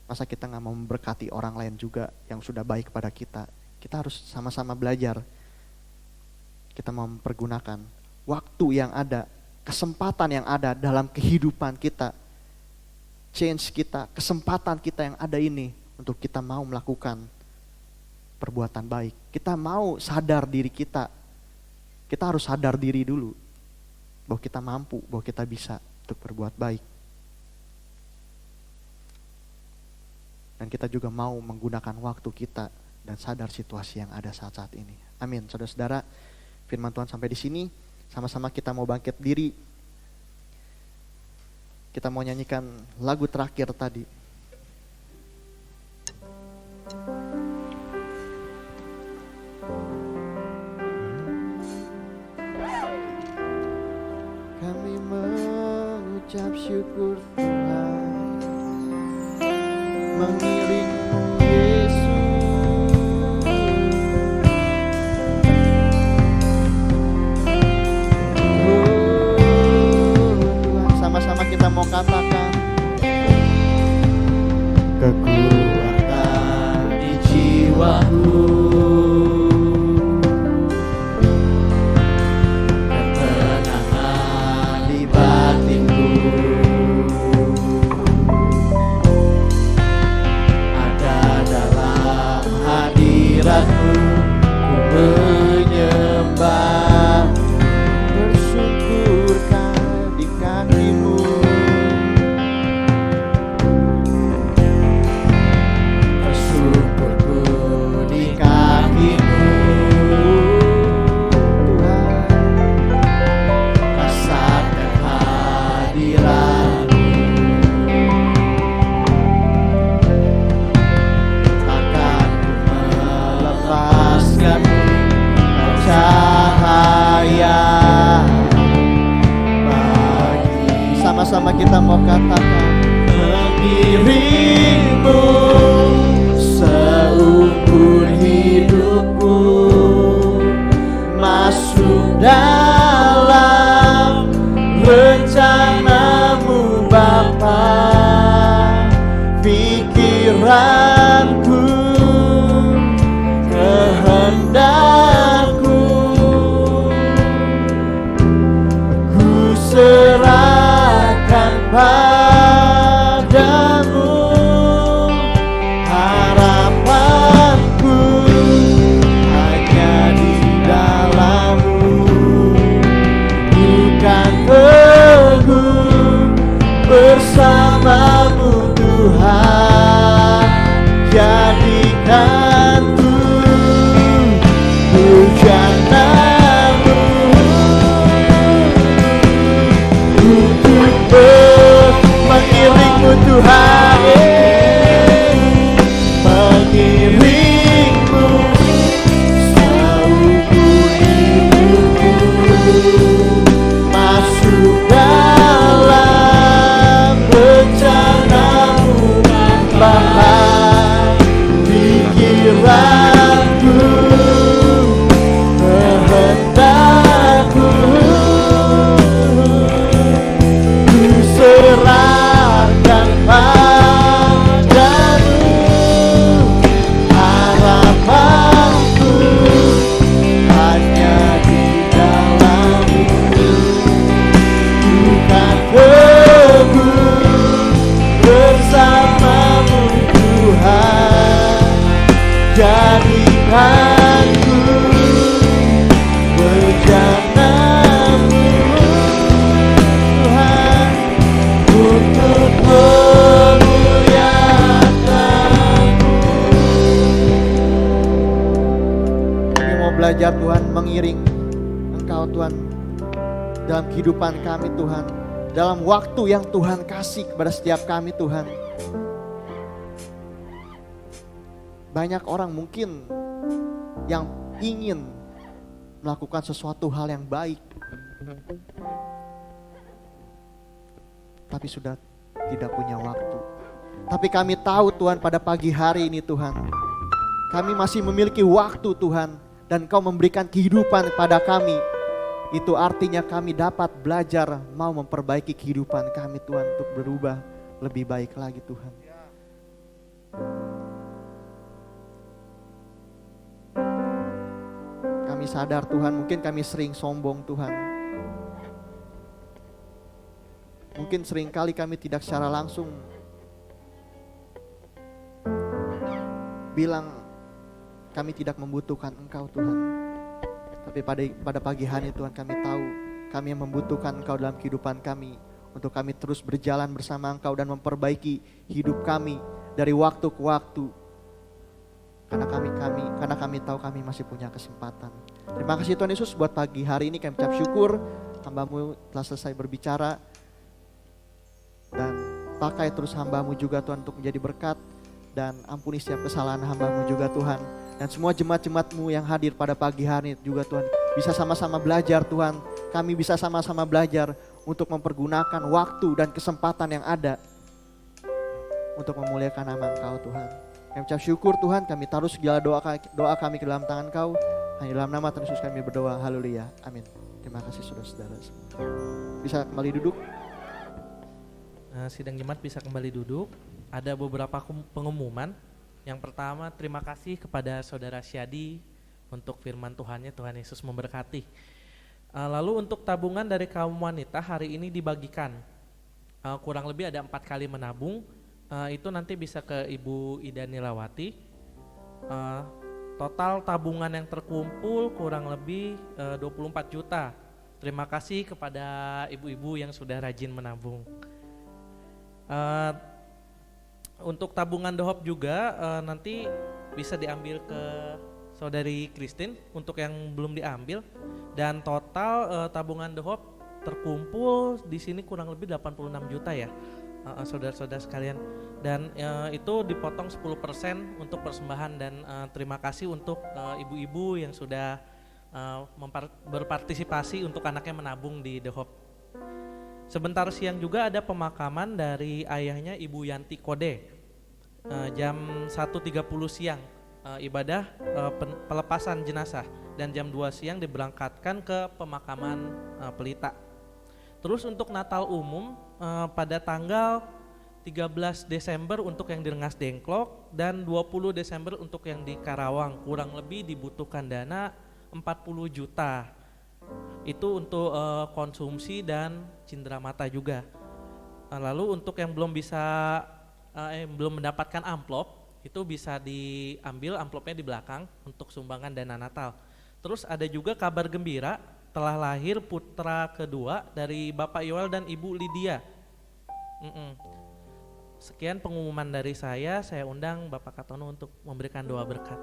Masa kita gak mau memberkati orang lain juga yang sudah baik kepada kita. Kita harus sama-sama belajar. Kita mau mempergunakan waktu yang ada, kesempatan yang ada dalam kehidupan kita. Change kita, kesempatan kita yang ada ini untuk kita mau melakukan perbuatan baik. Kita mau sadar diri kita. Kita harus sadar diri dulu bahwa kita mampu, bahwa kita bisa untuk berbuat baik. Dan kita juga mau menggunakan waktu kita dan sadar situasi yang ada saat-saat ini. Amin. Saudara-saudara, firman Tuhan sampai di sini. Sama-sama kita mau bangkit diri. Kita mau nyanyikan lagu terakhir tadi. Kami mengucap syukur Tuhan, mengiring Yesus. kemuliaan-Mu, cahaya bagi. Sama-sama kita mau katakan, mengiringmu seumur hidupku, masuk dalam rencana-Mu Bapa. Pikiranku, kehendakku, ku serahkan padamu. Harapanku hanya di dalam-Mu, bukan teguh bersama-Mu Tuhan. Jadikanku bujana-Mu untuk mengiring-Mu Tuhan, mengiring-Mu seumur hidupku, masuk dalam rencana-Mu Bapa. Pikiranku, kehendakku, ku serahkan padamu. Harapanku hanya di dalam-Mu, bukan teguh bersama-Mu Tuhan. Jadikanku bejana-Mu Tuhan, untuk memuliakan-Mu. Kami mau belajar Tuhan, mengiring Engkau Tuhan dalam kehidupan kami Tuhan, dalam waktu yang Tuhan kasih kepada setiap kami Tuhan. Banyak orang mungkin yang ingin melakukan sesuatu hal yang baik, tapi sudah tidak punya waktu. Tapi kami tahu Tuhan, pada pagi hari ini Tuhan, kami masih memiliki waktu Tuhan, dan Engkau memberikan kehidupan kepada kami. Itu artinya kami dapat belajar mau memperbaiki kehidupan kami Tuhan, untuk berubah lebih baik lagi Tuhan. Kami sadar Tuhan, mungkin kami sering sombong Tuhan. Mungkin sering kali kami tidak secara langsung bilang kami tidak membutuhkan Engkau Tuhan. Tapi pada pagi hari Tuhan, kami tahu kami yang membutuhkan Engkau dalam kehidupan kami, untuk kami terus berjalan bersama Engkau dan memperbaiki hidup kami dari waktu ke waktu. Karena kami tahu kami masih punya kesempatan. Terima kasih Tuhan Yesus, buat pagi hari ini kami ucap syukur, hamba-Mu telah selesai berbicara, dan pakai terus hamba-Mu juga Tuhan untuk menjadi berkat, dan ampuni setiap kesalahan hamba-Mu juga Tuhan. Dan semua jemaat-jemaat-Mu yang hadir pada pagi hari juga Tuhan, bisa sama-sama belajar Tuhan. Kami bisa sama-sama belajar untuk mempergunakan waktu dan kesempatan yang ada untuk memuliakan nama Engkau Tuhan. Kami ucap syukur Tuhan, kami taruh segala doa kami ke dalam tangan Kau. Hanya dalam nama Tuhan Yesus kami berdoa, haleluya, amin. Terima kasih saudara-saudara semua. Bisa kembali duduk. Sidang jemaat bisa kembali duduk. Ada beberapa pengumuman. Yang pertama, terima kasih kepada Saudara Syadi untuk firman Tuhannya. Tuhan Yesus memberkati. Lalu untuk tabungan dari kaum wanita hari ini dibagikan. Kurang lebih ada 4 kali menabung. Itu nanti bisa ke Ibu Ida Nilawati. Total tabungan yang terkumpul kurang lebih 24 juta. Terima kasih kepada ibu-ibu yang sudah rajin menabung. Untuk tabungan dohop juga nanti bisa diambil ke Saudari Christine untuk yang belum diambil. Dan total tabungan dohop terkumpul di sini kurang lebih 86 juta ya. saudara-saudara sekalian. Dan itu dipotong 10% untuk persembahan, dan terima kasih untuk ibu-ibu yang sudah berpartisipasi untuk anaknya menabung di The Hope. Sebentar siang juga ada pemakaman dari ayahnya Ibu Yanti Kode. Jam 1.30 siang ibadah pelepasan jenazah, dan jam 2 siang diberangkatkan ke pemakaman Pelita. Terus untuk Natal umum pada tanggal 13 Desember untuk yang di Rengas Dengklok dan 20 Desember untuk yang di Karawang. Kurang lebih dibutuhkan dana 40 juta. Itu untuk konsumsi dan cindera mata juga. Lalu untuk yang belum mendapatkan amplop, itu bisa diambil amplopnya di belakang untuk sumbangan dana Natal. Terus ada juga kabar gembira, telah lahir putra kedua dari Bapak Yoel dan Ibu Lydia. Sekian pengumuman dari saya undang Bapak Katono untuk memberikan doa berkat.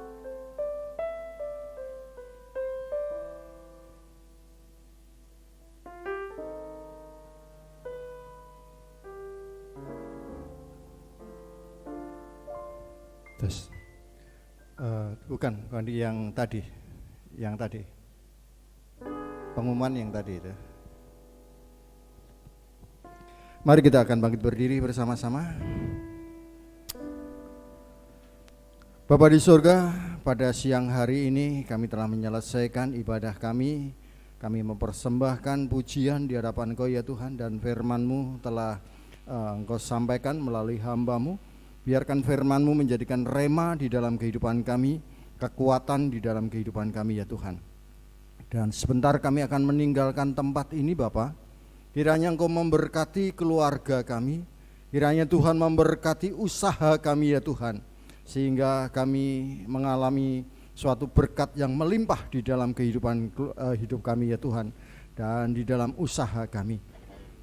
Terus, bukan yang tadi, pengumuman yang tadi itu. Mari kita akan bangkit berdiri bersama-sama. Bapa di surga, pada siang hari ini kami telah menyelesaikan ibadah kami. Kami mempersembahkan pujian di hadapan Engkau ya Tuhan, dan firman-Mu telah Engkau sampaikan melalui hamba-Mu. Biarkan firman-Mu menjadikan rema di dalam kehidupan kami, kekuatan di dalam kehidupan kami ya Tuhan. Dan sebentar kami akan meninggalkan tempat ini Bapa. Kiranya Engkau memberkati keluarga kami, kiranya Tuhan memberkati usaha kami ya Tuhan, sehingga kami mengalami suatu berkat yang melimpah di dalam kehidupan hidup kami ya Tuhan, dan di dalam usaha kami.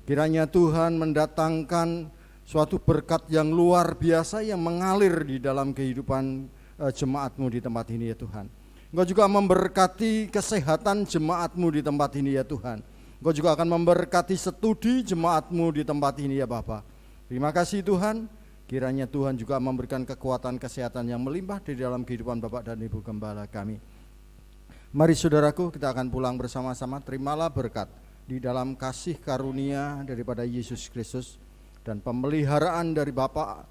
Kiranya Tuhan mendatangkan suatu berkat yang luar biasa yang mengalir di dalam kehidupan jemaat-Mu di tempat ini ya Tuhan. Engkau juga memberkati kesehatan jemaat-Mu di tempat ini ya Tuhan. Engkau juga akan memberkati studi jemaat-Mu di tempat ini ya Bapa. Terima kasih Tuhan. Kiranya Tuhan juga memberikan kekuatan kesehatan yang melimpah di dalam kehidupan Bapak dan Ibu Gembala kami. Mari saudaraku, kita akan pulang bersama-sama. Terimalah berkat di dalam kasih karunia daripada Yesus Kristus, dan pemeliharaan dari Bapa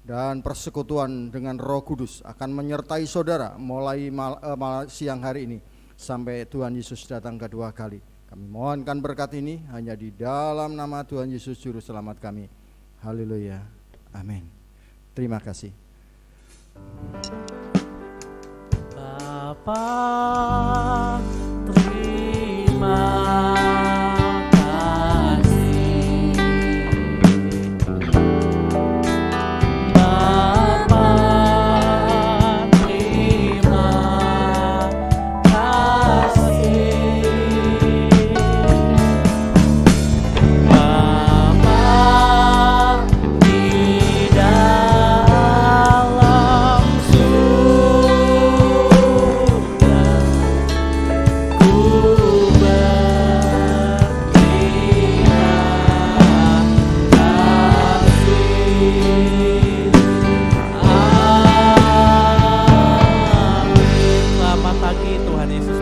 dan persekutuan dengan Roh Kudus akan menyertai saudara mulai siang hari ini sampai Tuhan Yesus datang kedua kali. Kami mohonkan berkat ini hanya di dalam nama Tuhan Yesus Juru Selamat kami. Haleluya. Amin. Terima kasih. Bapa, terima Tuhan Yesus